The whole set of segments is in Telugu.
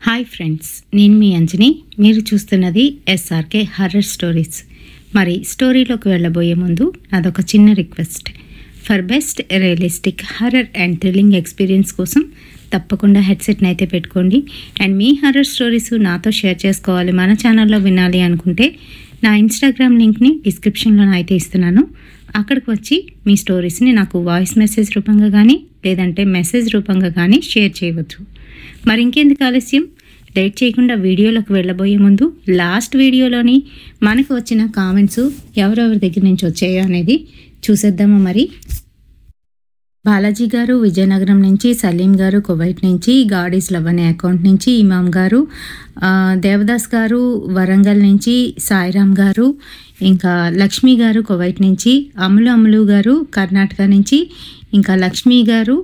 హాయ్ ఫ్రెండ్స్, నేను మీ అంజని. మీరు చూస్తున్నది ఎస్ఆర్కే హర్రర్ స్టోరీస్. మరి స్టోరీలోకి వెళ్ళబోయే ముందు నాదొక చిన్న request. For best realistic horror and thrilling experience కోసం తప్పకుండా హెడ్సెట్ని అయితే పెట్టుకోండి. అండ్ మీ హర్రర్ స్టోరీస్ నాతో షేర్ చేసుకోవాలి, మన ఛానల్లో వినాలి అనుకుంటే నా ఇన్స్టాగ్రామ్ లింక్ని డిస్క్రిప్షన్లో అయితే ఇస్తున్నాను. అక్కడికి వచ్చి మీ స్టోరీస్ని నాకు వాయిస్ మెసేజ్ రూపంగా కానీ లేదంటే మెసేజ్ రూపంగా కానీ షేర్ చేయవచ్చు. మరి ఇంకెందుకు ఆలస్యం, లేట్ చేయకుండా వీడియోలోకి వెళ్ళబోయే ముందు లాస్ట్ వీడియోలోని మనకు వచ్చిన కామెంట్స్ ఎవరెవరి దగ్గర నుంచి వచ్చాయో అనేది చూసేద్దామా. మరి బాలాజీ గారు విజయనగరం నుంచి, సలీం గారు కువైట్ నుంచి, గాడీస్ లవ్ అనే అకౌంట్ నుంచి, ఇమాం గారు, దేవదాస్ గారు వరంగల్ నుంచి, సాయిరామ్ గారు, ఇంకా లక్ష్మి గారు కువైట్ నుంచి, అమ్ములు గారు కర్ణాటక నుంచి, ఇంకా లక్ష్మి గారు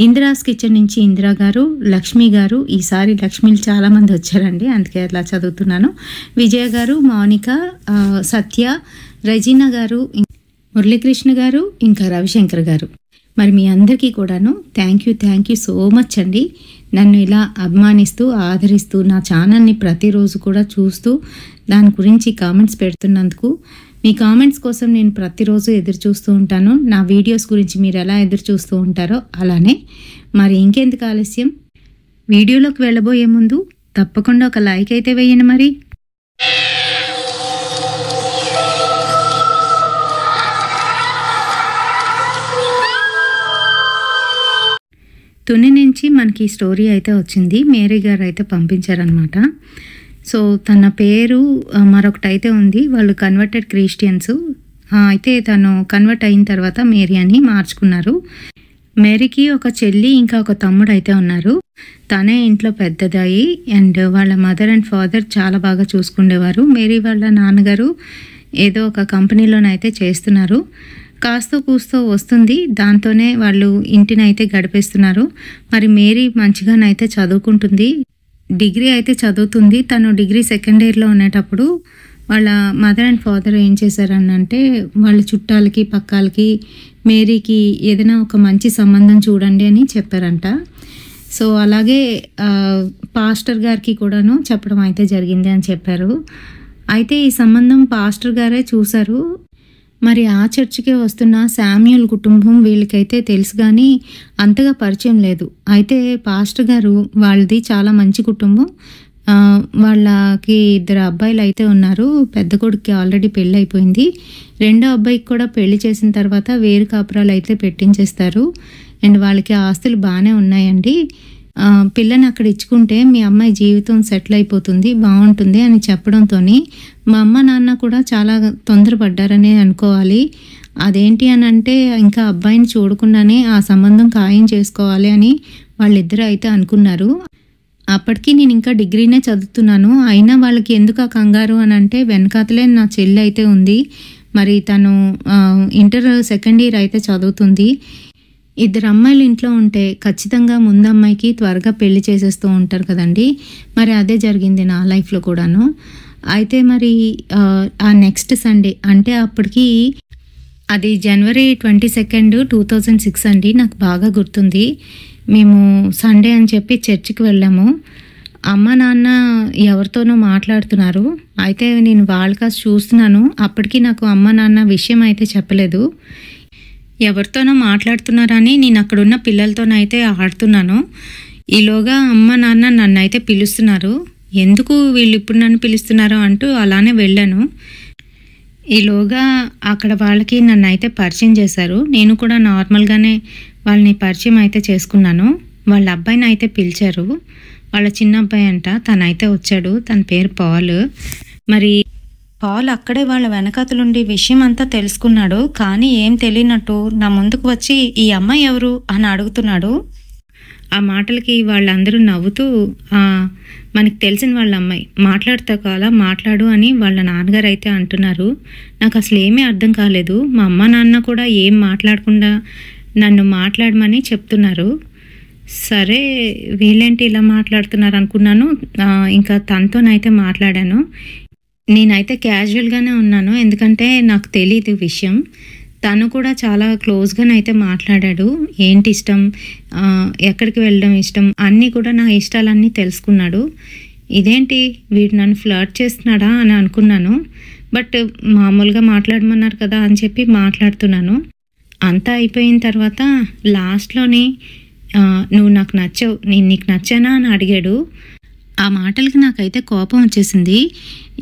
ఇందిరాస్ కిచెన్ నుంచి ఇందిరా గారు, లక్ష్మి గారు. ఈసారి లక్ష్మిలు చాలామంది వచ్చారండి, అందుకే అలా చదువుతున్నాను. విజయ గారు, మౌనిక, సత్య, రజీనా గారు, మురళీకృష్ణ గారు, ఇంకా రవిశంకర్ గారు. మరి మీ అందరికీ కూడాను థ్యాంక్ యూ సో మచ్ అండి. నన్ను ఇలా అభిమానిస్తూ ఆదరిస్తూ నా ఛానల్ని ప్రతిరోజు కూడా చూస్తూ దాని గురించి కామెంట్స్ పెడుతున్నందుకు, మీ కామెంట్స్ కోసం నేను ప్రతిరోజు ఎదురు చూస్తూ ఉంటాను. నా వీడియోస్ గురించి మీరు ఎలా ఎదురు చూస్తూ ఉంటారో అలానే. మరి ఇంకెందుకు ఆలస్యం, వీడియోలోకి వెళ్ళబోయే ముందు తప్పకుండా ఒక లైక్ అయితే వేయండి. మరి తుని నుంచి మనకి స్టోరీ అయితే వచ్చింది. మేరీ గారు అయితే పంపించారనమాట. సో తన పేరు మరొకటి అయితే ఉంది. వాళ్ళు కన్వర్టెడ్ క్రిస్టియన్స్ అయితే తను కన్వర్ట్ అయిన తర్వాత మేరీ అని మార్చుకున్నారు. మేరీకి ఒక చెల్లి ఇంకా ఒక తమ్ముడు అయితే ఉన్నారు. తనే ఇంట్లో పెద్దదాయి అండ్ వాళ్ళ మదర్ అండ్ ఫాదర్ చాలా బాగా చూసుకునేవారు. మేరీ వాళ్ళ నాన్నగారు ఏదో ఒక కంపెనీలోనైతే చేస్తున్నారు. కాస్తో కూస్తో వస్తుంది, దాంతోనే వాళ్ళు ఇంటిని అయితే గడిపేస్తున్నారు. మరి మేరీ మంచిగానైతే చదువుకుంటుంది, డిగ్రీ అయితే చదువుతుంది. తను డిగ్రీ సెకండ్ ఇయర్లో ఉండేటప్పుడు వాళ్ళ మదర్ అండ్ ఫాదర్ ఏం చేశారనంటే వాళ్ళ చుట్టాలకి పక్కాలకి మేరీకి ఏదైనా ఒక మంచి సంబంధం చూడండి అని చెప్పారంట. సో అలాగే పాస్టర్ గారికి కూడాను చెప్పడం అయితే జరిగింది అని చెప్పారు. అయితే ఈ సంబంధం పాస్టర్ గారే చూశారు. మరి ఆ చర్చికే వస్తున్న శామ్యూల్ కుటుంబం వీళ్ళకైతే తెలుసు కానీ అంతగా పరిచయం లేదు. అయితే పాస్టర్ గారు వాళ్ళది చాలా మంచి కుటుంబం. వాళ్ళకి 2 అబ్బాయిలు అయితే ఉన్నారు. పెద్ద కొడుకుకి ఆల్రెడీ పెళ్ళి అయిపోయింది. రెండో అబ్బాయికి కూడా పెళ్లి చేసిన తర్వాత వేరు కాపురాలు అయితే పెట్టించేస్తారు. అండ్ వాళ్ళకి ఆస్తులు బాగానే ఉన్నాయండి. పిల్లని అక్కడ ఇచ్చుకుంటే మీ అమ్మాయి జీవితం సెటిల్ అయిపోతుంది, బాగుంటుంది అని చెప్పడంతో మా అమ్మ నాన్న కూడా చాలా తొందరపడ్డారనే అనుకోవాలి. అదేంటి అని అంటే ఇంకా అబ్బాయిని చూడకుండానే ఆ సంబంధం ఖాయం చేసుకోవాలి అని వాళ్ళిద్దరూ అయితే అనుకున్నారు. అప్పటికి నేను ఇంకా డిగ్రీనే చదువుతున్నాను. అయినా వాళ్ళకి ఎందుకు ఆ కంగారు అని అంటే వెనకాతలే నా చెల్లి అయితే ఉంది. మరి తను ఇంటర్ సెకండ్ ఇయర్ అయితే చదువుతుంది. 2 అమ్మాయిలు ఇంట్లో ఉంటే ఖచ్చితంగా ముందు అమ్మాయికి త్వరగా పెళ్లి చేసేస్తూ ఉంటారు కదండి. మరి అదే జరిగింది నా లైఫ్లో కూడాను. అయితే మరి ఆ నెక్స్ట్ సండే అంటే అప్పటికి అది జనవరి 22, 2006 అండి, నాకు బాగా గుర్తుంది. మేము సండే అని చెప్పి చర్చికి వెళ్ళాము. అమ్మ నాన్న ఎవరితోనో మాట్లాడుతున్నారు. అయితే నేను వాళ్ళ కాస్త చూస్తున్నాను. అప్పటికి నాకు అమ్మ నాన్న విషయం అయితే చెప్పలేదు. ఎవరితోనో మాట్లాడుతున్నారని నేను అక్కడున్న పిల్లలతోనైతే ఆడుతున్నాను. ఈలోగా అమ్మ నాన్న నన్ను అయితే పిలుస్తున్నారు. ఎందుకు వీళ్ళు ఇప్పుడు నన్ను పిలుస్తున్నారు అంటూ అలానే వెళ్ళాను. ఈలోగా అక్కడ వాళ్ళకి నన్ను అయితే పరిచయం చేశారు. నేను కూడా నార్మల్గానే వాళ్ళని పరిచయం అయితే చేసుకున్నాను. వాళ్ళ అబ్బాయిని అయితే పిలిచారు. వాళ్ళ చిన్న అబ్బాయి అంట, తనైతే వచ్చాడు. తన పేరు పాల్. మరి పాల్ అక్కడే వాళ్ళ వెనకాతలుండి విషయం అంతా తెలుసుకున్నాడు. కానీ ఏం తెలియనట్టు నా ముందుకు వచ్చి ఈ అమ్మాయి ఎవరు అని అడుగుతున్నాడు. ఆ మాటలకి వాళ్ళందరూ నవ్వుతూ మనకి తెలిసిన వాళ్ళ అమ్మాయి, మాట్లాడుతా కాలా మాట్లాడు అని వాళ్ళ నాన్నగారు అయితే అంటున్నారు. నాకు అసలు ఏమీ అర్థం కాలేదు. మా అమ్మ నాన్న కూడా ఏం మాట్లాడకుండా నన్ను మాట్లాడమని చెప్తున్నారు. సరే వీళ్ళేంటి ఇలా మాట్లాడుతున్నారు అనుకున్నాను. ఇంకా తనతోనైతే మాట్లాడాను. నేనైతే క్యాజువల్గానే ఉన్నాను, ఎందుకంటే నాకు తెలియదు విషయం. తను కూడా చాలా క్లోజ్గానైతే మాట్లాడాడు. ఏంటి ఇష్టం, ఎక్కడికి వెళ్ళడం ఇష్టం, అన్నీ కూడా నా ఇష్టాలన్నీ తెలుసుకున్నాడు. ఇదేంటి వీడు నన్ను ఫ్లర్ట్ చేస్తున్నాడా అని అనుకున్నాను. బట్ మామూలుగా మాట్లాడమన్నారు కదా అని చెప్పి మాట్లాడుతున్నాను. అంతా అయిపోయిన తర్వాత లాస్ట్లోని నువ్వు నాకు నచ్చావు, నేను నీకు నచ్చానా అని అడిగాడు. ఆ మాటలకి నాకైతే కోపం వచ్చేసింది.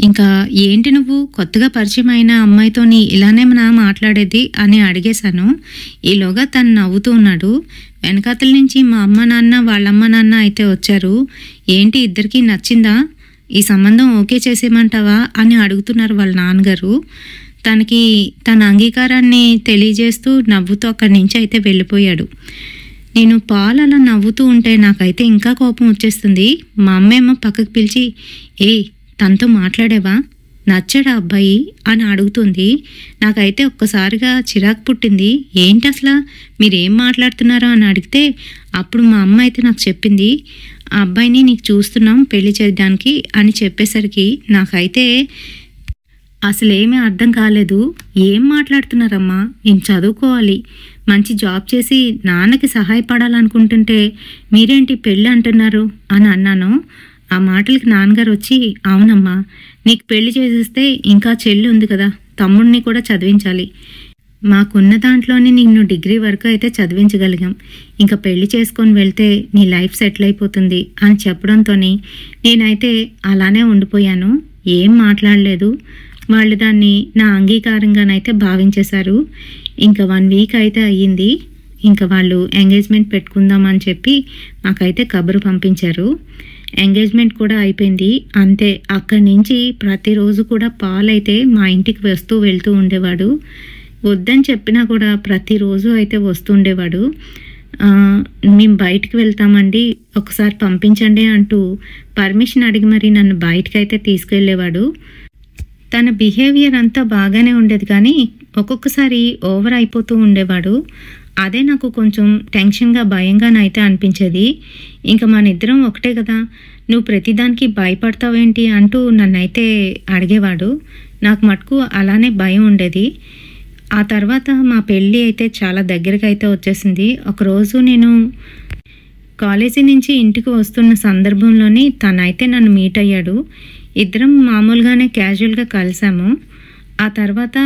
ఇంకా ఏంటి నువ్వు కొత్తగా పరిచయం అయిన అమ్మాయితోని ఇలానేమన్నా మాట్లాడేది అని అడిగేశాను. ఈలోగా తను నవ్వుతూ ఉన్నాడు. వెనకాతల నుంచి మా అమ్మ నాన్న వాళ్ళమ్మ నాన్న అయితే వచ్చారు. ఏంటి ఇద్దరికీ నచ్చిందా, ఈ సంబంధం ఓకే చేసేయమంటావా అని అడుగుతున్నారు వాళ్ళ నాన్నగారు. తనకి తన అంగీకారాన్ని తెలియజేస్తూ నవ్వుతూ అక్కడి నుంచి అయితే వెళ్ళిపోయాడు. నేను పాలు అలా నవ్వుతూ ఉంటే నాకైతే ఇంకా కోపం వచ్చేస్తుంది. మా అమ్మేమో పక్కకు పిలిచి, తనతో మాట్లాడేవా, నచ్చాడా అబ్బాయి అని అడుగుతుంది. నాకైతే ఒక్కసారిగా చిరాకు పుట్టింది. ఏంటి అసలు మీరేం మాట్లాడుతున్నారో అని అడిగితే అప్పుడు మా అమ్మ అయితే నాకు చెప్పింది, ఆ అబ్బాయిని నీకు చూస్తున్నాం పెళ్లి చేయడానికి అని చెప్పేసరికి నాకైతే అసలేమీ అర్థం కాలేదు. ఏం మాట్లాడుతున్నారమ్మా, నేను చదువుకోవాలి, మంచి జాబ్ చేసి నాన్నకి సహాయపడాలనుకుంటుంటే మీరేంటి పెళ్ళి అంటున్నారు అని అన్నాను. ఆ మాటలకి నాన్నగారు వచ్చి, అవునమ్మా నీకు పెళ్లి చేసేస్తే ఇంకా చెల్లి ఉంది కదా, తమ్ముడిని కూడా చదివించాలి, మాకున్న దాంట్లోనే నిన్ను డిగ్రీ వరకు అయితే చదివించగలిగాం, ఇంకా పెళ్లి చేసుకొని వెళ్తే నీ లైఫ్ సెటిల్ అయిపోతుంది అని చెప్పడంతో నేనైతే అలానే ఉండిపోయాను. ఏం మాట్లాడలేదు. వాళ్ళు దాన్ని నా అంగీకారంగానైతే భావించేశారు. ఇంకా 1 వీక్ అయితే అయ్యింది. ఇంకా వాళ్ళు ఎంగేజ్మెంట్ పెట్టుకుందామని చెప్పి మాకైతే కబురు పంపించారు. ఎంగేజ్మెంట్ కూడా అయిపోయింది. అంతే, అక్కడి నుంచి ప్రతిరోజు కూడా పాలైతే మా ఇంటికి వస్తూ వెళ్తూ ఉండేవాడు. వద్దని చెప్పినా కూడా ప్రతిరోజు అయితే వస్తూ ఉండేవాడు. మేము బయటికి వెళ్తామండి, ఒకసారి పంపించండి అంటూ పర్మిషన్ అడిగి మరి నన్ను బయటకు అయితే తీసుకెళ్ళేవాడు. తన బిహేవియర్ అంతా బాగానే ఉండేది కానీ ఒక్కొక్కసారి ఓవర్ అయిపోతూ ఉండేవాడు. అదే నాకు కొంచెం టెన్షన్గా భయంగానైతే అనిపించేది. ఇంకా మన ఇద్దరం ఒకటే కదా, నువ్వు ప్రతిదానికి భయపడతావేంటి అంటూ నన్నైతే అడిగేవాడు. నాకు మటుకు అలానే భయం ఉండేది. ఆ తర్వాత మా పెళ్ళి అయితే చాలా దగ్గరగా అయితే వచ్చేసింది. ఒకరోజు నేను కాలేజీ నుంచి ఇంటికి వస్తున్న సందర్భంలోని తనైతే నన్ను మీట్ అయ్యాడు. ఇద్దరం మామూలుగానే క్యాజువల్గా కలిసాము. ఆ తర్వాత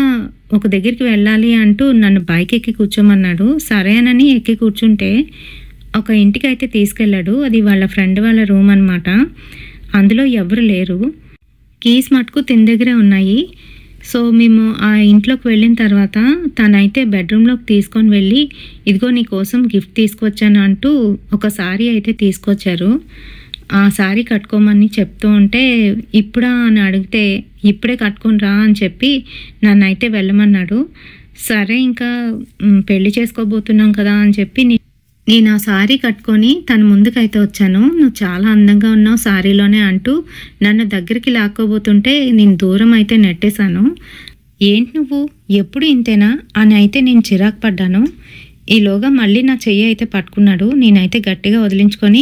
ఒక దగ్గరికి వెళ్ళాలి అంటూ నన్ను బైక్ ఎక్కి కూర్చోమన్నాడు. సరేనని ఎక్కి కూర్చుంటే ఒక ఇంటికి అయితే తీసుకెళ్ళాడు. అది వాళ్ళ ఫ్రెండ్ వాళ్ళ రూమ్ అనమాట. అందులో ఎవరు లేరు. కీస్ మటుకు తిన దగ్గరే ఉన్నాయి. సో మేము ఆ ఇంట్లోకి వెళ్ళిన తర్వాత తనైతే బెడ్రూమ్లోకి తీసుకొని వెళ్ళి, ఇదిగో నీ కోసం గిఫ్ట్ తీసుకొచ్చాను అంటూ ఒక సారీ అయితే తీసుకొచ్చారు. ఆ సారీ కట్టుకోమని చెప్తూ ఉంటే ఇప్పుడా అని అడిగితే ఇప్పుడే కట్టుకొని రా అని చెప్పి నన్నైతే వెళ్ళమన్నాడు. సరే ఇంకా పెళ్లి చేసుకోబోతున్నాం కదా అని చెప్పి నేను ఆ సారీ కట్టుకొని తన ముందుకైతే వచ్చాను. నువ్వు చాలా అందంగా ఉన్నావు సారీలోనే అంటూ నన్ను దగ్గరికి లాక్కోబోతుంటే నేను దూరం అయితే నెట్టేశాను. ఏంటి నువ్వు ఎప్పుడు ఇంతేనా అని అయితే నేను చిరాకు పడ్డాను. ఈలోగా మళ్ళీ నా చెయ్యి అయితే పట్టుకున్నాడు. నేనైతే గట్టిగా వదిలించుకొని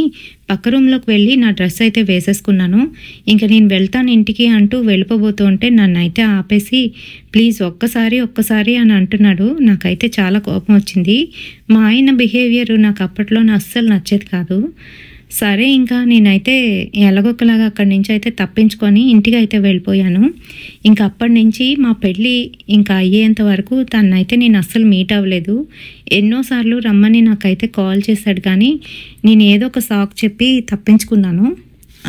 పక్క రూమ్లోకి వెళ్ళి నా డ్రెస్ అయితే వేసేసుకున్నాను. ఇంకా నేను వెళ్తాను ఇంటికి అంటూ వెళ్ళిపోబోతూ ఉంటే నన్ను అయితే ఆపేసి ప్లీజ్ ఒక్కసారి అని అంటున్నాడు. నాకైతే చాలా కోపం వచ్చింది. మా ఆయన బిహేవియర్ నాకు అప్పట్లో అస్సలు నచ్చేది కాదు. సరే ఇంకా నేనైతే ఎలాగొక్కలాగా అక్కడి నుంచి అయితే తప్పించుకొని ఇంటికి అయితే వెళ్ళిపోయాను. ఇంకా అప్పటి నుంచి మా పెళ్ళి ఇంకా అయ్యేంత వరకు తనైతే నేను అస్సలు మీట్ అవ్వలేదు. ఎన్నోసార్లు రమ్మని నాకైతే కాల్ చేశాడు కానీ నేను ఏదో ఒక సాకు చెప్పి తప్పించుకున్నాను.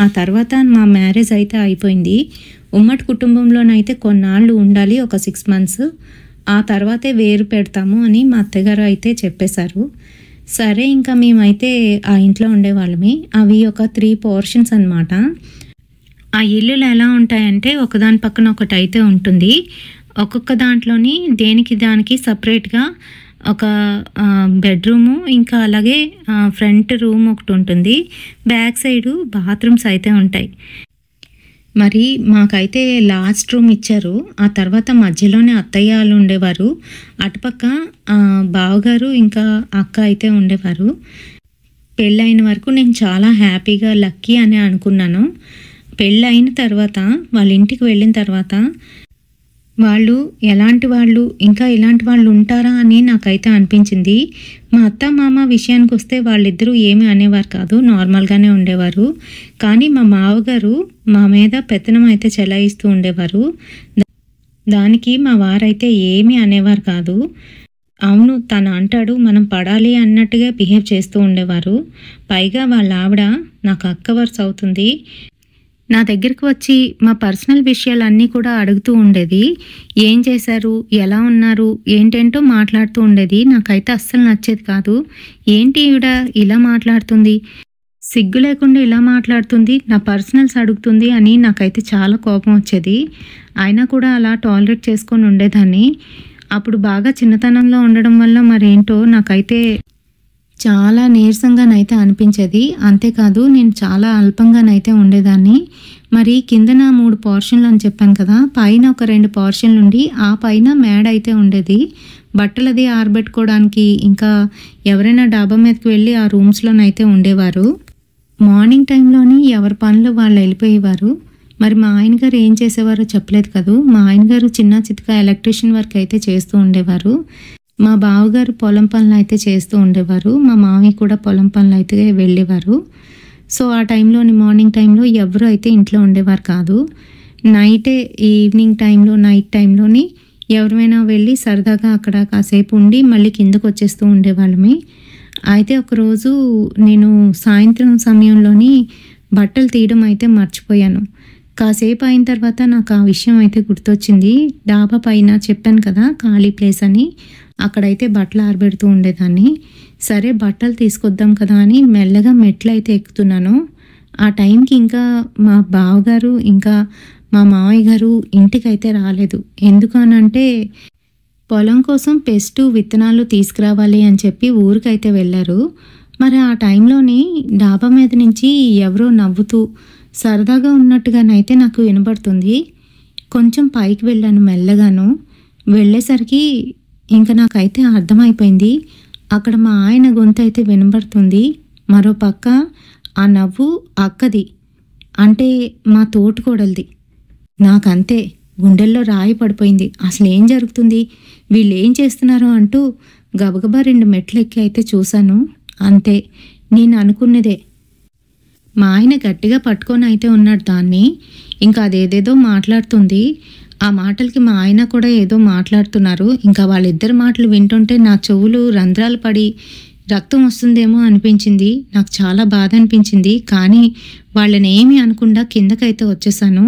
ఆ తర్వాత మా మ్యారేజ్ అయితే అయిపోయింది. ఉమ్మడి కుటుంబంలోనైతే కొన్నాళ్ళు ఉండాలి, ఒక 6 months. ఆ తర్వాతే వేరు పెడతాము అని మా అత్తగారు అయితే చెప్పేశారు. సరే ఇంకా మేమైతే ఆ ఇంట్లో ఉండేవాళ్ళమి. అవి ఒక 3 portions అన్నమాట. ఆ ఇల్లులు ఎలా ఉంటాయంటే ఒకదాని పక్కన ఒకటి అయితే ఉంటుంది. ఒక్కొక్క దాంట్లోని దేనికి దానికి సపరేట్గా ఒక బెడ్రూము, ఇంకా అలాగే ఫ్రంట్ రూమ్ ఒకటి ఉంటుంది. బ్యాక్ సైడు బాత్రూమ్స్ అయితే ఉంటాయి. మరి మాకైతే లాస్ట్ రూమ్ ఇచ్చారు. ఆ తర్వాత మధ్యలోనే అత్తయ్య వాళ్ళు ఉండేవారు. అటుపక్క బావగారు ఇంకా అక్క అయితే ఉండేవారు. పెళ్ళైన వరకు నేను చాలా హ్యాపీగా లక్కీ అని అనుకున్నాను. పెళ్ళైన తర్వాత వాళ్ళ ఇంటికి వెళ్ళిన తర్వాత వాళ్ళు ఎలాంటి వాళ్ళు, ఇంకా ఇలాంటి వాళ్ళు ఉంటారా అని నాకైతే అనిపించింది. మా అత్త మామ విషయానికి వస్తే వాళ్ళిద్దరూ ఏమీ అనేవారు కాదు, నార్మల్గానే ఉండేవారు. కానీ మా మావగారు మా మీద పెత్తనం అయితే చెలాయిస్తూ ఉండేవారు. దానికి మా వారైతే ఏమీ అనేవారు కాదు. అవును తను అంటాడు మనం పడాలి అన్నట్టుగా బిహేవ్ చేస్తూ ఉండేవారు. పైగా వాళ్ళ ఆవిడ నాకు అక్క వరుస అవుతుంది. నా దగ్గరికి వచ్చి మా పర్సనల్ విషయాలన్నీ కూడా అడుగుతూ ఉండేది. ఏం చేశారు, ఎలా ఉన్నారు, ఏంటేంటో మాట్లాడుతూ ఉండేది. నాకైతే అస్సలు నచ్చేది కాదు. ఏంటి ఈవిడ ఇలా మాట్లాడుతుంది, సిగ్గు లేకుండా ఇలా మాట్లాడుతుంది, నా పర్సనల్స్ అడుగుతుంది అని నాకైతే చాలా కోపం వచ్చేది. అయినా కూడా అలా టాలరేట్ చేసుకొని ఉండేదాన్ని. అప్పుడు బాగా చిన్నతనంలో ఉండడం వల్ల మరేంటో నాకైతే చాలా నీరసంగానైతే అనిపించేది. అంతేకాదు నేను చాలా అల్పంగానైతే ఉండేదాన్ని. మరి కిందన 3 పోర్షన్లు అని చెప్పాను కదా, పైన ఒక 2 పోర్షన్లు ఉండి ఆ పైన మేడ అయితే ఉండేది. బట్టలది ఆరబెట్టుకోవడానికి ఇంకా ఎవరైనా డాబా మీదకి వెళ్ళి ఆ రూమ్స్లోనైతే ఉండేవారు. మార్నింగ్ టైంలోని ఎవరి పనులు వాళ్ళు వెళ్ళిపోయేవారు. మరి మా ఆయన గారు ఏం చేసేవారో చెప్పలేదు కదూ. మా ఆయన గారు చిన్న చితక ఎలక్ట్రీషియన్ వర్క్ అయితే చేస్తూ ఉండేవారు. మా బావగారు పొలం పనులు అయితే చేస్తూ ఉండేవారు. మా మామయ్య కూడా పొలం పనులు అయితే వెళ్ళేవారు. సో ఆ టైంలోని మార్నింగ్ టైంలో ఎవరు అయితే ఇంట్లో ఉండేవారు కాదు. నైటే ఈవినింగ్ టైంలో నైట్ టైంలోని ఎవరైనా వెళ్ళి సరదాగా అక్కడ కాసేపు ఉండి మళ్ళీ కిందకు వచ్చేస్తూ ఉండేవాళ్ళమి. అయితే ఒకరోజు నేను సాయంత్రం సమయంలోని బట్టలు తీయడం అయితే మర్చిపోయాను. కాసేపు అయిన తర్వాత నాకు ఆ విషయం అయితే గుర్తొచ్చింది. డాబా పైన చెప్పాను కదా ఖాళీ ప్లేస్ అని, అక్కడైతే బట్టలు ఆరబెడుతూ ఉండేదాన్ని. సరే బట్టలు తీసుకొద్దాం కదా అని మెల్లగా మెట్లు అయితే ఎక్కుతున్నాను. ఆ టైంకి ఇంకా మా బావగారు ఇంకా మా మామయ్య గారు ఇంటికైతే రాలేదు. ఎందుకనంటే పొలం కోసం పెస్టు విత్తనాలు తీసుకురావాలి అని చెప్పి ఊరికైతే వెళ్ళారు. మరి ఆ టైంలోని డాబా మీద నుంచి ఎవరో నవ్వుతూ సరదాగా ఉన్నట్టుగానైతే నాకు వినబడుతుంది. కొంచెం పైకి వెళ్ళాను మెల్లగాను. వెళ్ళేసరికి ఇంకా నాకైతే అర్థమైపోయింది. అక్కడ మా ఆయన గొంతు అయితే వినబడుతుంది. మరో పక్క ఆ నవ్వు అక్కది, అంటే మా తోటికోడలిది. నాకంతే గుండెల్లో రాయి పడిపోయింది. అసలు ఏం జరుగుతుంది, వీళ్ళు ఏం చేస్తున్నారు అంటూ గబగబా 2 మెట్లు ఎక్కి అయితే చూశాను. అంతే, నేను అనుకున్నదే. మా ఆయన గట్టిగా పట్టుకొని అయితే ఉన్నాడు దాన్ని. ఇంకా అదేదేదో మాట్లాడుతుంది. ఆ మాటలకి మా ఆయన కూడా ఏదో మాట్లాడుతున్నారు. ఇంకా వాళ్ళిద్దరి మాటలు వింటుంటే నా చెవులు రంధ్రాలు పడి రక్తం వస్తుందేమో అనిపించింది. నాకు చాలా బాధ అనిపించింది. కానీ వాళ్ళని ఏమీ అనకుండా కిందకైతే వచ్చేసాను.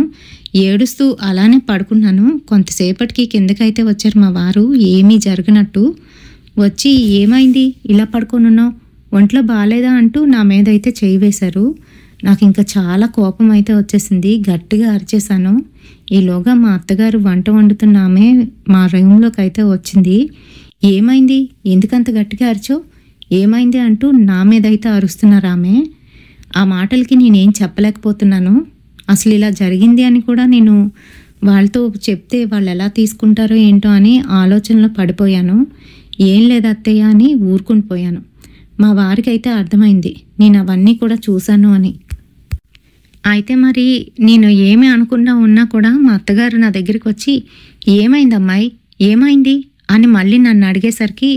ఏడుస్తూ అలానే పడుకున్నాను. కొంతసేపటికి కిందకైతే వచ్చారు మా వారు, ఏమీ జరగనట్టు. వచ్చి ఏమైంది ఇలా పడుకొనున్నావు, ఒంట్లో బాగాలేదా అంటూ నా మీద అయితే చేయి వేశారు. నాకు ఇంకా చాలా కోపం అయితే వచ్చేసింది. గట్టిగా అరిచేశాను. ఈలోగా మా అత్తగారు వంట వండుతున్న ఆమె మా రూమ్లోకి అయితే వచ్చింది. ఏమైంది, ఎందుకంత గట్టిగా అరిచావు, ఏమైంది అంటూ నా మీద అయితే అరుస్తున్నారు ఆమె. ఆ మాటలకి నేనేం చెప్పలేకపోతున్నాను. అసలు ఇలా జరిగింది అని కూడా నేను వాళ్ళతో చెప్తే వాళ్ళు ఎలా తీసుకుంటారో ఏంటో అని ఆలోచనలో పడిపోయాను. ఏం లేదు అత్తయ్య అని ఊరుకుని పోయాను. మా వారికి అయితే అర్థమైంది నేను అవన్నీ కూడా చూశాను అని. అయితే మరి నేను ఏమి అనుకున్నా ఉన్నా కూడా మా అత్తగారు నా దగ్గరికి వచ్చి ఏమైంది అమ్మాయి, ఏమైంది అని మళ్ళీ నన్ను అడిగేసరికి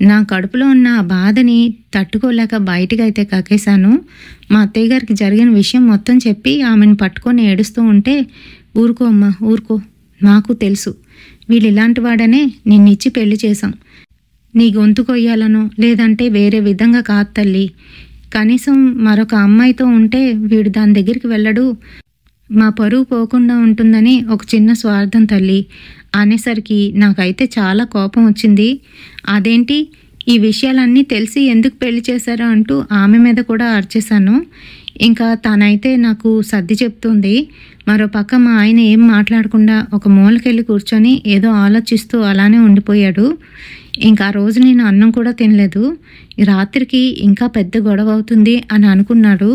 నా కడుపులో ఉన్న ఆ బాధని తట్టుకోలేక బయటికి అయితే కక్కేశాను. మా అత్తయ్య గారికి జరిగిన విషయం మొత్తం చెప్పి ఆమెను పట్టుకొని ఏడుస్తూ ఉంటే, ఊరుకో అమ్మా ఊరుకో, నాకు తెలుసు వీళ్ళు ఇలాంటి వాడనే నిన్నిచ్చి పెళ్లి చేశాం. నీ గొంతు కొయ్యాలనో లేదంటే వేరే విధంగా కాదు తల్లి. కనీసం మరొక అమ్మాయితో ఉంటే వీడు దాని దగ్గరికి వెళ్ళడు, మా పరువు పోకుండా ఉంటుందని ఒక చిన్న స్వార్థం తల్లి అనేసరికి నాకైతే చాలా కోపం వచ్చింది. అదేంటి ఈ విషయాలన్నీ తెలిసి ఎందుకు పెళ్లి చేశారో అంటూ ఆమె మీద కూడా అరిచేశాను. ఇంకా తనైతే నాకు సర్ది చెప్తుంది. మరో పక్క మా ఆయన ఏం మాట్లాడకుండా ఒక మూలకెళ్ళి కూర్చొని ఏదో ఆలోచిస్తూ అలానే ఉండిపోయాడు. ఇంకా ఆ రోజు నేను అన్నం కూడా తినలేదు. రాత్రికి ఇంకా పెద్ద గొడవ అవుతుంది అని అనుకున్నాడు.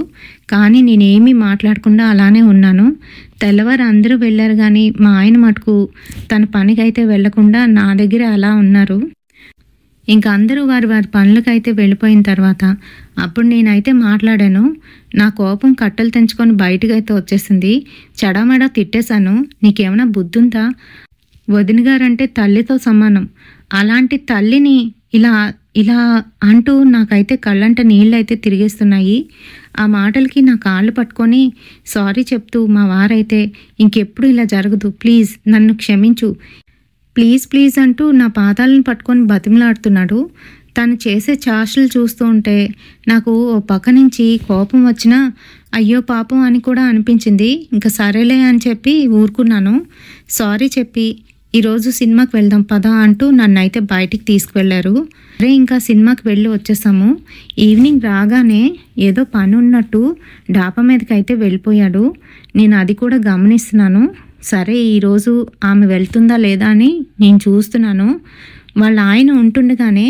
కానీ నేనేమీ మాట్లాడకుండా అలానే ఉన్నాను. తెల్లవారు అందరూ వెళ్ళారు కానీ మా ఆయన మటుకు తన పనికైతే వెళ్లకుండా నా దగ్గర అలా ఉన్నారు. ఇంకా అందరూ వారి వారి పనులకైతే వెళ్ళిపోయిన తర్వాత అప్పుడు నేనైతే మాట్లాడాను. నా కోపం కట్టలు తెంచుకొని బయటకైతే వచ్చేసింది. చెడామెడా తిట్టేశాను. నీకేమైనా బుద్ధుందా, వదిన గారంటే తల్లితో సమానం. అలాంటి తల్లిని ఇలా ఇలా అంటూ నాకైతే కళ్ళంట నీళ్ళైతే తిరిగేస్తున్నాయి. ఆ మాటలకి నా కాళ్ళు పట్టుకొని సారీ చెప్తూ మా వారైతే ఇంకెప్పుడు ఇలా జరగదు, ప్లీజ్ నన్ను క్షమించు, ప్లీజ్ ప్లీజ్ అంటూ నా పాదాలను పట్టుకొని బతిమలాడుతున్నాడు. తను చేసే చాష్లు చూస్తూ ఉంటే నాకు ఓ పక్క నుంచి కోపం వచ్చినా అయ్యో పాపం అని కూడా అనిపించింది. ఇంకా సరేలే అని చెప్పి ఊరుకున్నాను. సారీ చెప్పి ఈరోజు సినిమాకి వెళ్దాం పదా అంటూ నన్నైతే బయటికి తీసుకువెళ్ళారు. అరే ఇంకా సినిమాకి వెళ్ళి వచ్చేసాము. ఈవినింగ్ రాగానే ఏదో పని ఉన్నట్టు డాబా మీదకి అయితే వెళ్ళిపోయాడు. నేను అది కూడా గమనిస్తున్నాను. సరే ఈరోజు ఆమె వెళ్తుందా లేదా అని నేను చూస్తున్నాను. వాళ్ళ ఆయన ఉంటుండగానే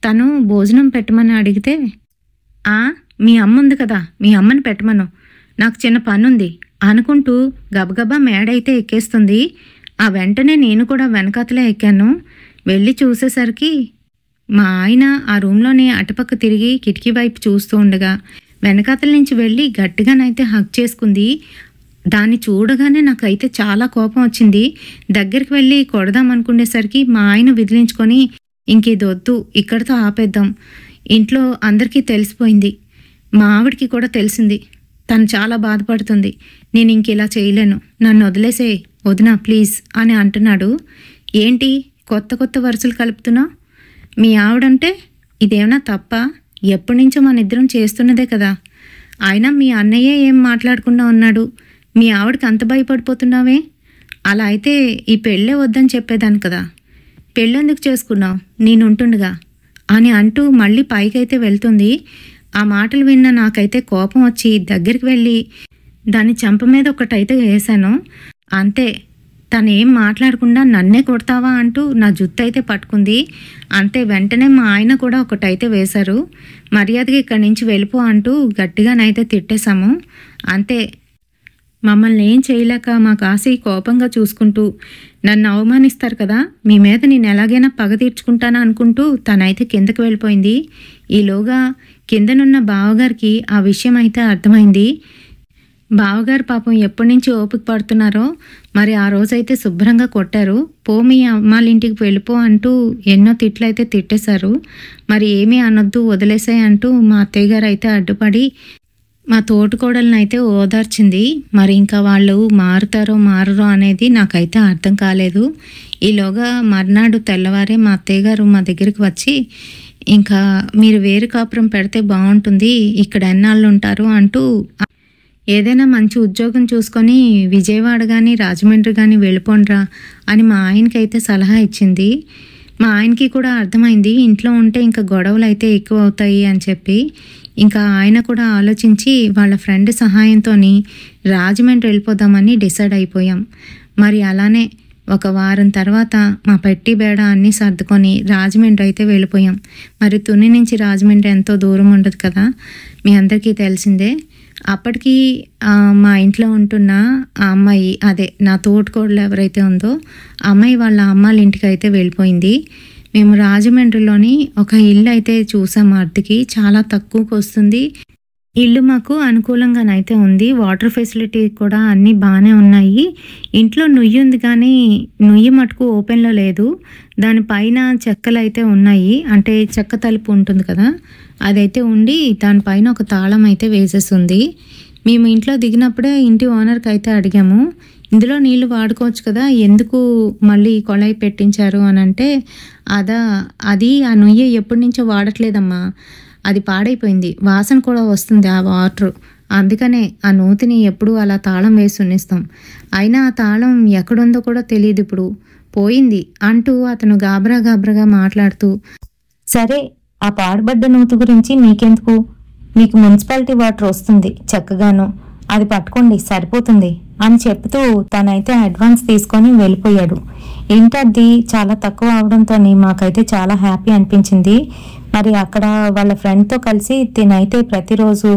తను భోజనం పెట్టమని అడిగితే మీ అమ్మ ఉంది కదా, మీ అమ్మని పెట్టమను, నాకు చిన్న పని ఉంది అనుకుంటూ గబగబా మేడైతే ఎక్కేస్తుంది. ఆ వెంటనే నేను కూడా వెనకాతలే ఎక్కాను. వెళ్ళి చూసేసరికి మా ఆయన ఆ రూమ్లోనే అటుపక్క తిరిగి కిటికీ వైపు చూస్తూ ఉండగా వెనకాతల నుంచి వెళ్ళి గట్టిగానైతే హగ్ చేసుకుంది. దాన్ని చూడగానే నాకైతే చాలా కోపం వచ్చింది. దగ్గరికి వెళ్ళి కొడదాం అనుకునేసరికి మా ఆయన విదిలించుకొని ఇంకేదొద్దు, ఇక్కడితో ఆపేద్దాం, ఇంట్లో అందరికీ తెలిసిపోయింది, మా ఆవిడికి కూడా తెలిసింది, తను చాలా బాధపడుతుంది, నేను ఇంక ఇలా చేయలేను, నన్ను వదిలేసే వదినా ప్లీజ్ అని అంటున్నాడు. ఏంటి కొత్త కొత్త వరుసలు కలుపుతున్నా? మీ ఆవిడంటే ఇదేమన్నా తప్ప? ఎప్పటి నుంచో మన ఇద్దరం చేస్తున్నదే కదా. అయినా మీ అన్నయ్య ఏం మాట్లాడకుండా ఉన్నాడు, మీ ఆవిడకి అంత భయపడిపోతున్నావే? అలా అయితే ఈ పెళ్ళే వద్దని చెప్పేదాన్ని కదా, పెళ్ళెందుకు చేసుకున్నావు నేనుంటుండగా అని అంటూ మళ్ళీ పైకైతే వెళ్తుంది. ఆ మాటలు విన్న నాకైతే కోపం వచ్చి దగ్గరికి వెళ్ళి దాని చెంప మీద ఒకటైతే వేశాను. అంతే, తను ఏం మాట్లాడకుండా నన్నే కొడతావా అంటూ నా జుత్తు అయితే పట్టుకుంది. అంతే, వెంటనే మా ఆయన కూడా ఒకటైతే వేశారు. మర్యాదగా ఇక్కడి నుంచి వెళ్ళిపో అంటూ గట్టిగానైతే తిట్టేశాము. అంతే, మమ్మల్ని ఏం చేయలేక మా కాసి కోపంగా చూసుకుంటూ నన్ను అవమానిస్తారు కదా, మీ మీద నేను ఎలాగైనా పగ తీర్చుకుంటానా అనుకుంటూ తనైతే కిందకి వెళ్ళిపోయింది. ఈలోగా కిందనున్న బావగారికి ఆ విషయం అయితే అర్థమైంది. బావగారు పాపం ఎప్పటి నుంచి ఓపిక పడుతున్నారో మరి ఆ రోజైతే శుభ్రంగా కొట్టారు. పో మీ అమ్మాళ్ళ ఇంటికి వెళ్ళిపో అంటూ ఎన్నో తిట్లయితే తిట్టేశారు. మరి ఏమీ అనొద్దు వదిలేసాయి అంటూ మా అత్తయ్య గారు అయితే అడ్డుపడి మా తోటికోడలను అయితే ఓదార్చింది. మరి ఇంకా వాళ్ళు మారుతారో మారరో అనేది నాకైతే అర్థం కాలేదు. ఈలోగా మర్నాడు తెల్లవారే మా అత్తయ్య గారు మా దగ్గరికి వచ్చి ఇంకా మీరు వేరు కాపురం పెడితే బాగుంటుంది, ఇక్కడ ఎన్నాళ్ళు ఉంటారు అంటూ ఏదైనా మంచి ఉద్యోగం చూసుకొని విజయవాడ కానీ రాజమండ్రి కానీ వెళ్ళిపోండ్రా అని మా ఆయనకైతే సలహా ఇచ్చింది. మా ఆయనకి కూడా అర్థమైంది ఇంట్లో ఉంటే ఇంకా గొడవలు అయితే ఎక్కువ అవుతాయి అని చెప్పి. ఇంకా ఆయన కూడా ఆలోచించి వాళ్ళ ఫ్రెండ్ సహాయంతో రాజమండ్రి వెళ్ళిపోదామని డిసైడ్ అయిపోయాం. మరి అలానే ఒక వారం తర్వాత మా పెట్టి బేడ అన్నీ సర్దుకొని రాజమండ్రి అయితే వెళ్ళిపోయాం. మరి తుని నుంచి రాజమండ్రి ఎంతో దూరం ఉండదు కదా, మీ అందరికీ తెలిసిందే. అప్పటికి మా ఇంట్లో ఉంటున్న ఆ అమ్మాయి, అదే నా తోటికోడలు ఎవరైతే ఉందో ఆ అమ్మాయి వాళ్ళ అమ్మాళ్ళ ఇంటికి అయితే వెళ్ళిపోయింది. మేము రాజమండ్రిలోని ఒక ఇల్లు అయితే చూసాము అద్దెకి, చాలా తక్కువకి వస్తుంది. ఇల్లు మాకు అనుకూలంగానైతే ఉంది, వాటర్ ఫెసిలిటీ కూడా అన్నీ బాగానే ఉన్నాయి. ఇంట్లో నుయ్యి ఉంది కానీ నుయ్యి మటుకు ఓపెన్లో లేదు, దానిపైన చెక్కలు అయితే ఉన్నాయి, అంటే చెక్క తలుపు ఉంటుంది కదా అదైతే ఉండి దానిపైన ఒక తాళం అయితే వేసేస్తుంది. మేము ఇంట్లో దిగినప్పుడే ఇంటి ఓనర్కి అయితే అడిగాము, ఇందులో నీళ్లు వాడుకోవచ్చు కదా, ఎందుకు మళ్ళీ కొళాయి పెట్టించారు అని అంటే, అది ఆ నుయ్యి ఎప్పటి నుంచో వాడట్లేదమ్మా, అది పాడైపోయింది, వాసన కూడా వస్తుంది ఆ వాటర్, అందుకనే ఆ నూతిని ఎప్పుడు అలా తాళం వేసి ఉన్నిస్తాం, అయినా ఆ తాళం ఎక్కడుందో కూడా తెలియదు, ఇప్పుడు పోయింది అంటూ అతను గాబరాగా మాట్లాడుతూ, సరే ఆ పాడుబడ్డ నూతి గురించి మీకెందుకు, మీకు మున్సిపాలిటీ వాటర్ వస్తుంది చక్కగాను, అది పట్టుకోండి సరిపోతుంది అని చెప్తూ తనైతే అడ్వాన్స్ తీసుకొని వెళ్ళిపోయాడు. ఇంటద్ది చాలా తక్కువ అవడంతో మాకైతే చాలా హ్యాపీ అనిపించింది. మరి అక్కడ వాళ్ళ ఫ్రెండ్తో కలిసి తినైతే ప్రతిరోజు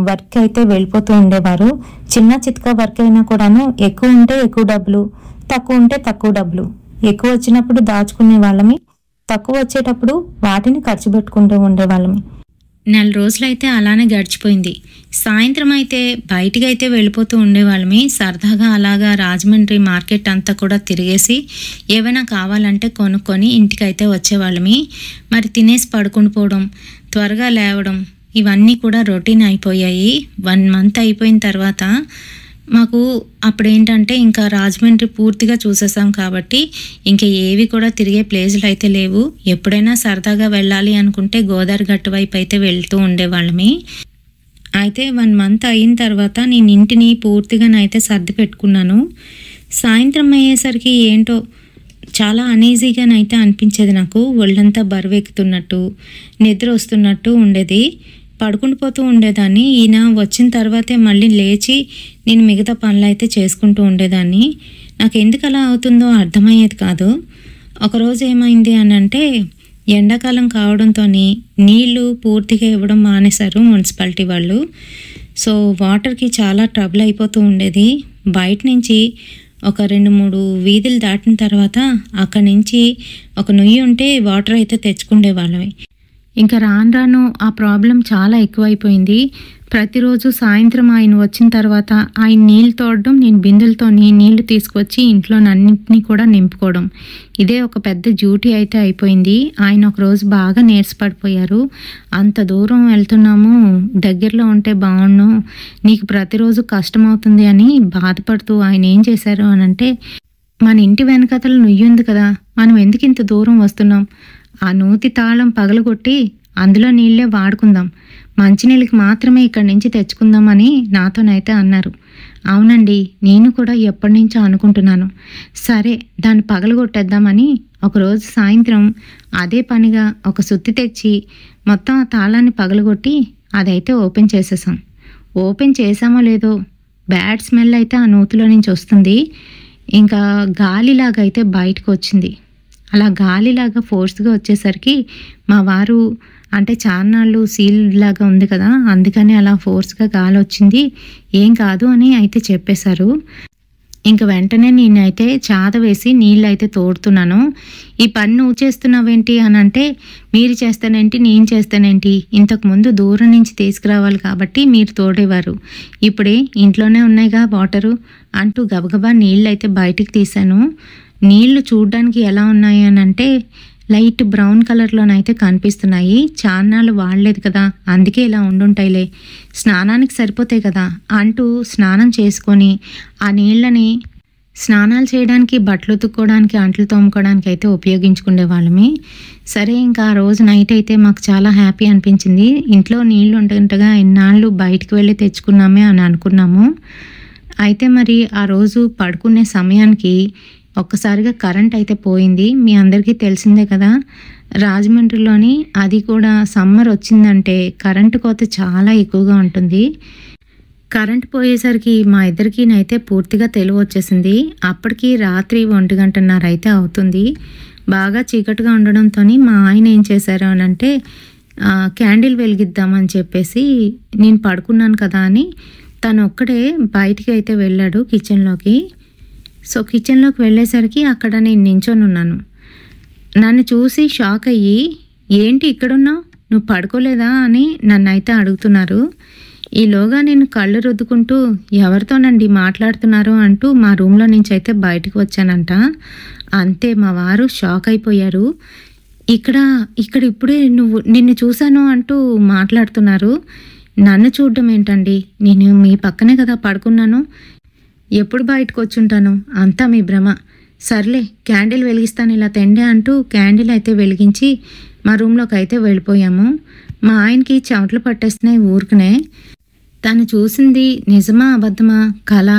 వర్క్ అయితే వెళ్ళిపోతూ ఉండేవారు. చిన్న చితక వర్క్ అయినా కూడాను ఎక్కువ ఉంటే ఎక్కువ డబ్బులు, తక్కువ ఉంటే తక్కువ డబ్బులు, ఎక్కువ వచ్చినప్పుడు దాచుకునే వాళ్ళమి, తక్కువ వచ్చేటప్పుడు వాటిని ఖర్చు పెట్టుకుంటూ ఉండేవాళ్ళమి. నెల రోజులైతే అలానే గడిచిపోయింది. సాయంత్రం అయితే బయటికైతే వెళ్ళిపోతూ ఉండేవాళ్ళమి. సరదాగా అలాగా రాజమండ్రి మార్కెట్ అంతా కూడా తిరిగేసి ఏవైనా కావాలంటే కొనుక్కొని ఇంటికైతే వచ్చేవాళ్ళమి. మరి తినేసి పడుకుని పోవడం, త్వరగా లేవడం ఇవన్నీ కూడా రొటీన్ అయిపోయాయి. 1 మంత్ అయిపోయిన తర్వాత మాకు అప్పుడేంటంటే ఇంకా రాజమండ్రి పూర్తిగా చూసేసాం కాబట్టి ఇంకా ఏవి కూడా తిరిగే ప్లేసులు అయితే లేవు. ఎప్పుడైనా సరదాగా వెళ్ళాలి అనుకుంటే గోదావరి గట్టు వైపు అయితే వెళ్తూ ఉండేవాళ్ళమి. అయితే 1 మంత్ అయిన తర్వాత నేను ఇంటిని పూర్తిగానైతే సర్ది పెట్టుకున్నాను. సాయంత్రం అయ్యేసరికి ఏంటో చాలా అనీజీగానైతే అనిపించేది నాకు. ఒళ్ళంతా బరువెక్కుతున్నట్టు, నిద్ర వస్తున్నట్టు ఉండేది. పడుకుని పోతూ ఉండేదాన్ని. ఈయన వచ్చిన తర్వాతే మళ్ళీ లేచి నేను మిగతా పనులు అయితే చేసుకుంటూ ఉండేదాన్ని. నాకు ఎందుకు అలా అవుతుందో అర్థమయ్యేది కాదు. ఒకరోజు ఏమైంది అని అంటే, ఎండాకాలం కావడంతో నీళ్లు పూర్తిగా ఇవ్వడం మానేశారు మున్సిపాలిటీ వాళ్ళు. సో వాటర్కి చాలా ట్రబుల్ అయిపోతూ ఉండేది. బయట నుంచి ఒక 2-3 వీధులు దాటిన తర్వాత అక్కడి నుంచి ఒక నుయ్యి ఉంటే వాటర్ అయితే తెచ్చుకునే వాళ్ళమే. ఇంకా రాను రాను ఆ ప్రాబ్లం చాలా ఎక్కువైపోయింది. ప్రతిరోజు సాయంత్రం ఆయన వచ్చిన తర్వాత ఆయన నీళ్ళు తోడడం, నేను బిందెలతో నీళ్లు తీసుకొచ్చి ఇంట్లో అన్నింటినీ కూడా నింపుకోవడం, ఇదే ఒక పెద్ద డ్యూటీ అయితే అయిపోయింది. ఆయన ఒకరోజు బాగా నీరసపడిపోయారు. అంత దూరం వెళ్తున్నాము, దగ్గరలో ఉంటే బాగుండు, నీకు ప్రతిరోజు కష్టమవుతుంది అని బాధపడుతూ ఆయన ఏం చేశారు అని అంటే, మన ఇంటి వెనకతలు నుయ్యి ఉంది కదా, మనం ఎందుకు ఇంత దూరం వస్తున్నాం, ఆ నూతి తాళం పగలగొట్టి అందులో నీళ్ళే వాడుకుందాం, మంచినీళ్ళకి మాత్రమే ఇక్కడి నుంచి తెచ్చుకుందామని నాతోనైతే అన్నారు. అవునండి, నేను కూడా ఎప్పటి నుంచో అనుకుంటున్నాను. సరే దాన్ని పగలగొట్టేద్దామని ఒకరోజు సాయంత్రం అదే పనిగా ఒక సుత్తి తెచ్చి మొత్తం ఆ తాళాన్ని పగలగొట్టి అదైతే ఓపెన్ చేసేసాం. ఓపెన్ చేసామో లేదో బ్యాడ్ స్మెల్ అయితే ఆ నూతిలో నుంచి వస్తుంది. ఇంకా గాలిలాగా అయితే బయటకు వచ్చింది. అలా గాలిలాగా ఫోర్స్గా వచ్చేసరికి మా వారు అంటే చాన్నాళ్ళు సీల్ లాగా ఉంది కదా, అందుకని అలా ఫోర్స్గా గాలి వచ్చింది, ఏం కాదు అని అయితే చెప్పేశారు. ఇంక వెంటనే నేనైతే చాద వేసి నీళ్ళు అయితే తోడుతున్నాను. ఈ పని నువ్వు చేస్తున్నావేంటి అని అంటే, మీరు చేస్తానేంటి నేను చేస్తానేంటి, ఇంతకుముందు దూరం నుంచి తీసుకురావాలి కాబట్టి మీరు తోడేవారు, ఇప్పుడే ఇంట్లోనే ఉన్నాయిగా వాటరు అంటూ గబగబా నీళ్ళు అయితే బయటికి తీశాను. నీళ్లు చూడ్డానికి ఎలా ఉన్నాయి అని అంటే లైట్ బ్రౌన్ కలర్లోనైతే కనిపిస్తున్నాయి. చాన్నాళ్ళు వాడలేదు కదా, అందుకే ఇలా ఉండుంటాయిలే, స్నానానికి సరిపోతాయి కదా అంటూ స్నానం చేసుకొని ఆ నీళ్ళని స్నానాలు చేయడానికి, బట్టలు ఉతుక్కోవడానికి, అంట్లు తోముకోవడానికి అయితే ఉపయోగించుకునే వాళ్ళమి. సరే ఇంకా ఆ రోజు నైట్ అయితే మాకు చాలా హ్యాపీ అనిపించింది. ఇంట్లో నీళ్లు ఉంటుండగా ఎన్నాళ్ళు బయటికి వెళ్ళి తెచ్చుకున్నామే అని అనుకున్నాము. అయితే మరి ఆ రోజు పడుకునే సమయానికి ఒక్కసారిగా కరెంట్ అయితే పోయింది. మీ అందరికీ తెలిసిందే కదా, రాజమండ్రిలోని అది కూడా సమ్మర్ వచ్చిందంటే కరెంటు కోత చాలా ఎక్కువగా ఉంటుంది. కరెంట్ పోయేసరికి మా ఇద్దరికినైతే పూర్తిగా తెలివి వచ్చేసింది. అప్పటికి రాత్రి 1:30 అయితే అవుతుంది. బాగా చీకటిగా ఉండడంతో మా ఆయన ఏం చేశారు అని అంటే, క్యాండిల్ వెలిగిద్దామని చెప్పేసి నేను పడుకున్నాను కదా అని తను ఒక్కడే బయటికి అయితే వెళ్ళాడు కిచెన్లోకి. సో కిచెన్లోకి వెళ్ళేసరికి అక్కడ నేను నించొని ఉన్నాను. నన్ను చూసి షాక్ అయ్యి, ఏంటి ఇక్కడున్నావు, నువ్వు పడుకోలేదా అని నన్ను అయితే అడుగుతున్నారు. ఈలోగా నేను కళ్ళు రుద్దుకుంటూ ఎవరితోనండి మాట్లాడుతున్నారు అంటూ మా రూమ్లో నుంచి అయితే బయటకు వచ్చానంట. అంతే మా వారు షాక్ అయిపోయారు. ఇక్కడ ఇప్పుడే నిన్ను చూశాను అంటూ మాట్లాడుతున్నారు. నన్ను చూడడం ఏంటండి, నేను మీ పక్కనే కదా పడుకున్నాను, ఎప్పుడు బయటకు వచ్చుంటాను, అంతా మీ భ్రమ, సర్లే క్యాండిల్ వెలిగిస్తాను ఇలా తెండే అంటూ క్యాండిల్ అయితే వెలిగించి మా రూమ్లోకి అయితే వెళ్ళిపోయాము. మా ఆయనకి చెమటలు పట్టేస్తున్నాయి ఊరుకునే. తను చూసింది నిజమా అబద్ధమా కళ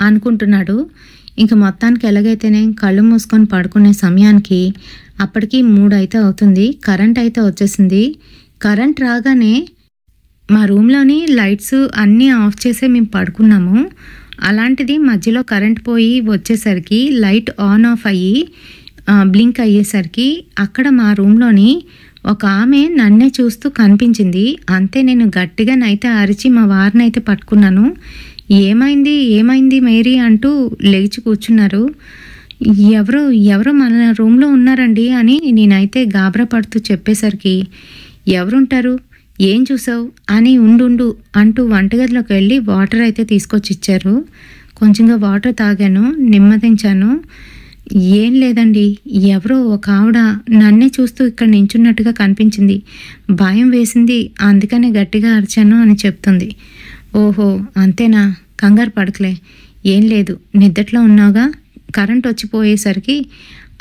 అనుకుంటున్నాడు. ఇంక మొత్తానికి ఎలాగైతేనే కళ్ళు మూసుకొని పడుకునే సమయానికి అప్పటికి 3 అయితే అవుతుంది. కరెంట్ అయితే వచ్చేసింది. కరెంట్ రాగానే మా రూమ్లోని లైట్స్ అన్నీ ఆఫ్ చేసే మేము పడుకున్నాము. అలాంటిది మధ్యలో కరెంట్ పోయి వచ్చేసరికి లైట్ ఆన్ ఆఫ్ అయ్యి బ్లింక్ అయ్యేసరికి అక్కడ మా రూమ్లోని ఒక ఆమె నన్నే చూస్తూ కనిపించింది. అంతే నేను గట్టిగానైతే అరిచి మా వారిని అయితే పట్టుకున్నాను. ఏమైంది మేరీ అంటూ లేచి కూర్చున్నారు. ఎవరో మన రూమ్లో ఉన్నారండి అని నేనైతే గాబరా పడుతూ చెప్పేసరికి, ఎవరుంటారు, ఏం చూసావు అని ఉండు అంటూ వంటగదిలోకి వెళ్ళి వాటర్ అయితే తీసుకొచ్చి ఇచ్చారు. కొంచెంగా వాటర్ తాగాను, నెమ్మదించాను. ఏం లేదండి, ఎవరో ఒక ఆవిడ నన్నే చూస్తూ ఇక్కడ నించున్నట్టుగా కనిపించింది. భయం వేసింది, అందుకనే గట్టిగా అరిచాను అని చెప్తుంది. ఓహో అంతేనా, కంగారు పడకలే, ఏం లేదు, నిద్దట్లో ఉన్నావుగా, కరెంట్ వచ్చిపోయేసరికి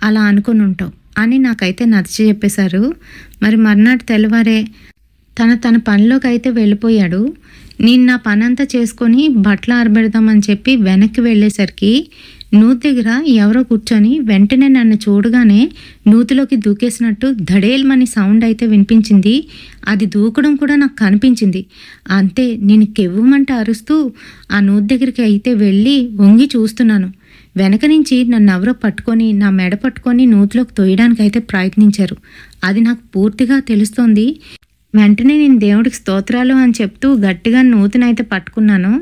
అలా అనుకుని ఉంటావు అని నాకైతే నచ్చ చెప్పేశారు. మరి మర్నాటి తెల్లవారే తన పనిలోకి అయితే వెళ్ళిపోయాడు. నేను నా పని అంతా చేసుకొని బట్టలు ఆరబెడదామని చెప్పి వెనక్కి వెళ్ళేసరికి నూతి దగ్గర ఎవరో కూర్చొని వెంటనే నన్ను చూడగానే నూతిలోకి దూకేసినట్టు ధడేల్మని సౌండ్ అయితే వినిపించింది. అది దూకడం కూడా నాకు కనిపించింది. అంతే, నేను కెవ్వమంట అరుస్తూ ఆ నూతి దగ్గరికి అయితే వెళ్ళి వంగి చూస్తున్నాను. వెనక నుంచి నన్ను ఎవరో పట్టుకొని నా మెడ పట్టుకొని నూతిలోకి తోయడానికి అయితే ప్రయత్నించారు. అది నాకు పూర్తిగా తెలుస్తోంది. వెంటనే నేను దేవుడికి స్తోత్రాలు అని చెప్తూ గట్టిగా నూతినైతే పట్టుకున్నాను.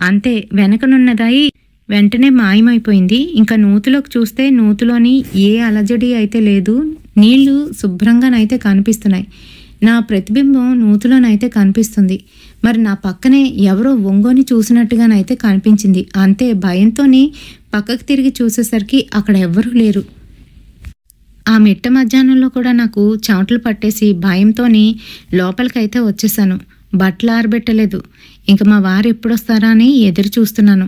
అంతే, వెనకనున్నదాయి వెంటనే మాయమైపోయింది. ఇంకా నూతిలోకి చూస్తే నూతిలోని ఏ అలజడి అయితే లేదు, నీళ్లు శుభ్రంగానైతే కనిపిస్తున్నాయి. నా ప్రతిబింబం నూతిలోనైతే కనిపిస్తుంది. మరి నా పక్కనే ఎవరో ఒంగోని చూసినట్టుగానైతే కనిపించింది. అంతే, భయంతోని పక్కకు తిరిగి చూసేసరికి అక్కడ ఎవ్వరూ లేరు. ఆ మిట్ట మధ్యాహ్నంలో కూడా నాకు చెమటలు పట్టేసి భయంతోని లోపలికైతే వచ్చేసాను. బట్టలు ఆరబెట్టలేదు. ఇంక మా వారు ఎప్పుడొస్తారా అని ఎదురు చూస్తున్నాను.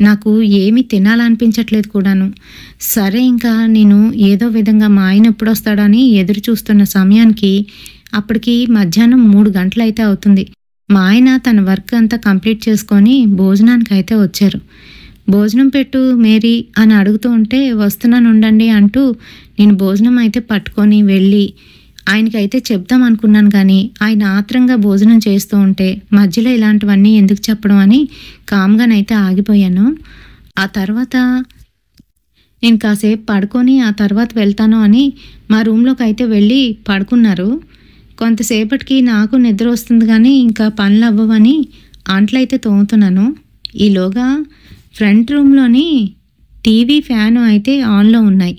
నాకు ఏమీ తినాలనిపించట్లేదు కూడాను. సరే, ఇంకా నేను ఏదో విధంగా మా ఆయన ఎప్పుడొస్తాడని ఎదురు చూస్తున్న సమయానికి అప్పటికి మధ్యాహ్నం 3 గంటలు అయితే అవుతుంది. మా ఆయన తన వర్క్ అంతా కంప్లీట్ చేసుకొని భోజనానికి అయితే వచ్చారు. భోజనం పెట్టు మేరీ అని అడుగుతూ ఉంటే వస్తున్నాను ఉండండి అంటూ నేను భోజనం అయితే పట్టుకొని వెళ్ళి ఆయనకైతే చెప్దాం అనుకున్నాను. కానీ ఆయన ఆత్రంగా భోజనం చేస్తూ ఉంటే మధ్యలో ఇలాంటివన్నీ ఎందుకు చెప్పడం అని కామ్గానైతే ఆగిపోయాను. ఆ తర్వాత నేను కాసేపు పడుకొని ఆ తర్వాత వెళ్తాను అని మా రూమ్లోకి అయితే వెళ్ళి పడుకున్నారు. కొంతసేపటికి నాకు నిద్ర వస్తుంది కానీ ఇంకా పనులు అవ్వవని అంట్లయితే తోముతున్నాను. ఈలోగా ఫ్రంట్ రూమ్లోని టీవీ ఫ్యాను అయితే ఆన్లో ఉన్నాయి.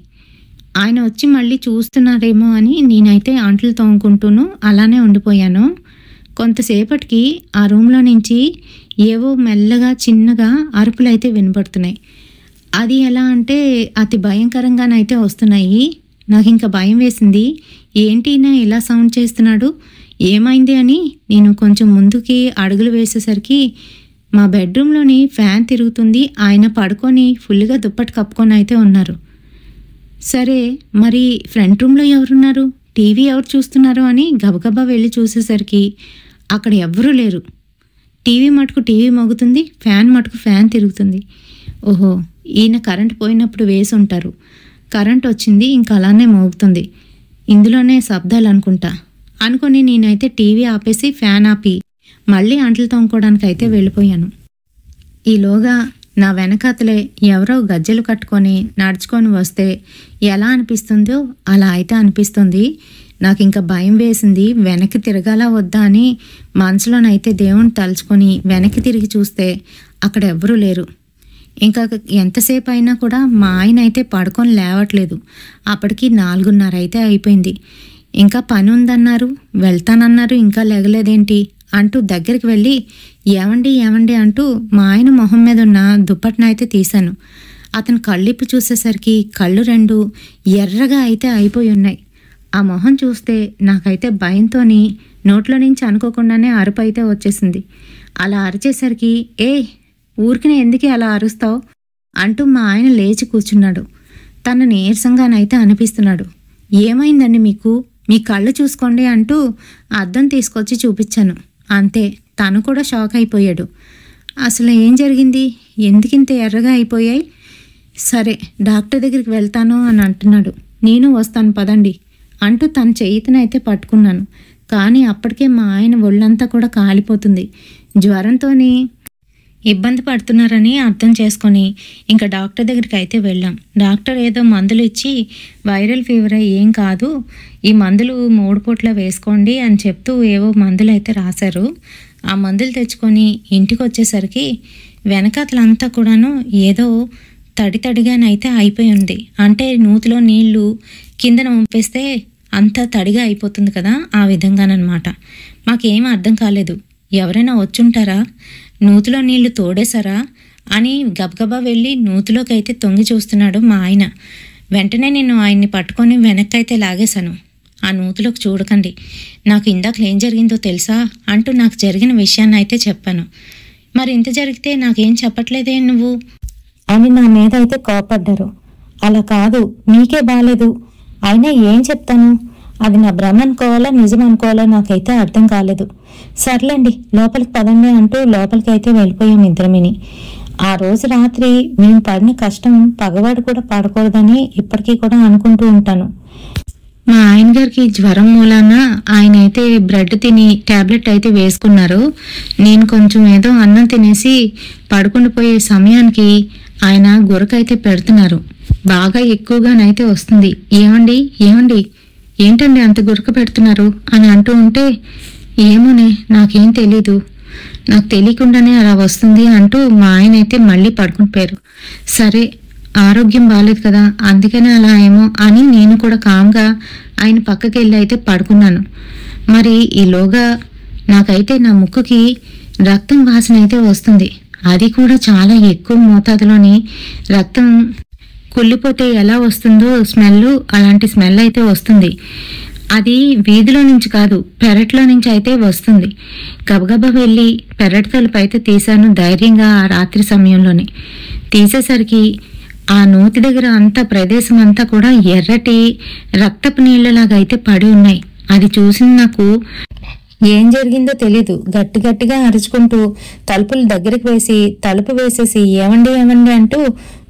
ఆయన వచ్చి మళ్ళీ చూస్తున్నారేమో అని నేనైతే అంట్లు తోముకుంటూను అలానే ఉండిపోయాను. కొంతసేపటికి ఆ రూమ్లో నుంచి ఏవో మెల్లగా చిన్నగా అరుపులైతే వినపడుతున్నాయి. అది ఎలా అంటే అతి భయంకరంగానైతే వస్తున్నాయి. నాకు ఇంకా భయం వేసింది. ఏంటి నా ఇలా సౌండ్ చేస్తున్నాడు, ఏమైంది అని నేను కొంచెం ముందుకి అడుగులు వేసేసరికి మా బెడ్రూమ్లోని ఫ్యాన్ తిరుగుతుంది. ఆయన పడుకొని ఫుల్గా దుప్పటి కప్పుకొని అయితే ఉన్నారు. సరే, మరి ఫ్రంట్ రూమ్లో ఎవరున్నారు, టీవీ ఎవరు చూస్తున్నారు అని గబగబా వెళ్ళి చూసేసరికి అక్కడ ఎవ్వరూ లేరు. టీవీ మటుకు టీవీ మోగుతుంది, ఫ్యాన్ మటుకు ఫ్యాన్ తిరుగుతుంది. ఓహో, ఈయన కరెంట్ పోయినప్పుడు వేసి ఉంటారు. కరెంట్ వచ్చింది, ఇంకా అలానే మోగుతుంది, ఇందులోనే శబ్దాలు అనుకుంటా అనుకొని నేనైతే టీవీ ఆపేసి ఫ్యాన్ ఆపి మళ్ళీ అంట్లు తోముకోవడానికి అయితే వెళ్ళిపోయాను. ఈలోగా నా వెనకాతలే ఎవరో గజ్జెలు కట్టుకొని నడుచుకొని వస్తే ఎలా అనిపిస్తుందో అలా అయితే అనిపిస్తుంది. నాకు ఇంకా భయం వేసింది. వెనక్కి తిరగాలా వద్దా అని మనసులోనైతే దేవుని తలుచుకొని వెనక్కి తిరిగి చూస్తే అక్కడ ఎవ్వరూ లేరు. ఇంకా ఎంతసేపు అయినా కూడా మా ఆయన అయితే పడుకొని లేవట్లేదు. అప్పటికి 4:30 అయితే అయిపోయింది. ఇంకా పని ఉందన్నారు, వెళ్తానన్నారు, ఇంకా లేగలేదేంటి అంటూ దగ్గరికి వెళ్ళి ఏమండి ఏమండి అంటూ మా ఆయన మొహం మీద ఉన్న దుప్పటినైతే తీశాను. అతను కళ్ళిప్పి చూసేసరికి కళ్ళు 2 ఎర్రగా అయితే అయిపోయి ఉన్నాయి. ఆ మొహం చూస్తే నాకైతే భయంతోని నోట్లో నుంచి అనుకోకుండానే అరుపు అయితే వచ్చేసింది. అలా అరిచేసరికి ఊరికినే ఎందుకే అలా అరుస్తావు అంటూ మా ఆయన లేచి కూర్చున్నాడు. తన నీరసంగానైతే అనిపిస్తున్నాడు. ఏమైందండి మీకు, మీ కళ్ళు చూసుకోండి అంటూ అద్దం తీసుకొచ్చి చూపించాను. అంతే, తను కూడా షాక్ అయిపోయాడు. అసలు ఏం జరిగింది, ఎందుకింత ఎర్రగా అయిపోయాయి? సరే, డాక్టర్ దగ్గరికి వెళ్తాను అని అంటున్నాడు. నేను వస్తాను పదండి అంటూ తన చేతినైతే పట్టుకున్నాను. కానీ అప్పటికే మా ఆయన ఒళ్ళంతా కూడా కాలిపోతుంది. జ్వరంతోని ఇబ్బంది పడుతున్నారని అర్థం చేసుకొని ఇంకా డాక్టర్ దగ్గరికి అయితే వెళ్ళాం. డాక్టర్ ఏదో మందులు ఇచ్చి వైరల్ ఫీవర్ ఏం కాదు, ఈ మందులు 3 పూట్ల వేసుకోండి అని చెప్తూ ఏవో మందులు అయితే రాశారు. ఆ మందులు తెచ్చుకొని ఇంటికి వచ్చేసరికి వెనకాతలంతా కూడాను ఏదో తడిగానైతే అయిపోయి ఉంది. అంటే నూతిలో నీళ్లు కిందన వంపేస్తే అంతా తడిగా అయిపోతుంది కదా, ఆ విధంగానమాట. మాకేం అర్థం కాలేదు. ఎవరైనా వచ్చుంటారా, నూతిలో నీళ్లు తోడేశారా అని గబగబా వెళ్ళి నూతిలోకి అయితే తొంగి చూస్తున్నాడు మా ఆయన. వెంటనే నేను ఆయన్ని పట్టుకొని వెనక్కైతే లాగేశాను. ఆ నూతిలోకి చూడకండి, నాకు ఇందాక ఏం జరిగిందో తెలుసా అంటూ నాకు జరిగిన విషయాన్ని అయితే చెప్పాను. మరి ఇంత జరిగితే నాకేం చెప్పట్లేదే నువ్వు అని నా మీద అయితే కోపడ్డారు. అలా కాదు, నీకే బాలేదు, అయినా ఏం చెప్తాను, అది నా భ్రమ అనుకోవాలా నిజం అనుకోవాలా నాకైతే అర్థం కాలేదు. సర్లేండి లోపలికి పదండి అంటూ లోపలికి అయితే వెళ్ళిపోయాం ఇద్దరమిని. ఆ రోజు రాత్రి మేము పడిన కష్టం పగవాడు కూడా పడకూడదని ఇప్పటికీ కూడా అనుకుంటూ ఉంటాను. మా ఆయన గారికి జ్వరం మూలాన ఆయన అయితే బ్రెడ్ తిని ట్యాబ్లెట్ అయితే వేసుకున్నారు. నేను కొంచెం ఏదో అన్నం తినేసి పడుకుండిపోయే సమయానికి ఆయన గురకైతే పెడుతున్నారు. బాగా ఎక్కువగానైతే వస్తుంది. ఏమండి ఏమండి ఏంటండి అంత గురక పెడుతున్నారు అని అంటూ ఉంటే, ఏమోనే నాకేం తెలీదు, నాకు తెలియకుండానే అలా వస్తుంది అంటూ మా ఆయన అయితే మళ్ళీ పడుకుండిపోయారు. సరే ఆరోగ్యం బాగాలేదు కదా అందుకనే అలా ఏమో అని నేను కూడా కామ్గా ఆయన పక్కకి వెళ్ళి అయితే పడుకున్నాను. మరి ఈలోగా నాకైతే నా ముక్కుకి రక్తం వాసన అయితే వస్తుంది. అది కూడా చాలా ఎక్కువ మోతాదులోని రక్తం కుళ్ళిపోతే ఎలా వస్తుందో స్మెల్, అలాంటి స్మెల్ అయితే వస్తుంది. అది వీధిలో నుంచి కాదు పెరట్లో నుంచి అయితే వస్తుంది. గబగబా వెళ్ళి పెరటి తలుపు అయితే తీశాను ధైర్యంగా. ఆ రాత్రి సమయంలోనే తీసేసరికి ఆ నూతి దగ్గర అంతా ప్రదేశం అంతా కూడా ఎర్రటి రక్తపు నీళ్ళలాగా అయితే పడి ఉన్నాయి. అది చూసి నాకు ఏం జరిగిందో తెలీదు. గట్టి గట్టిగా అరుచుకుంటూ తలుపులు దగ్గరికి వేసి తలుపు వేసేసి ఏమండి ఏమండి అంటూ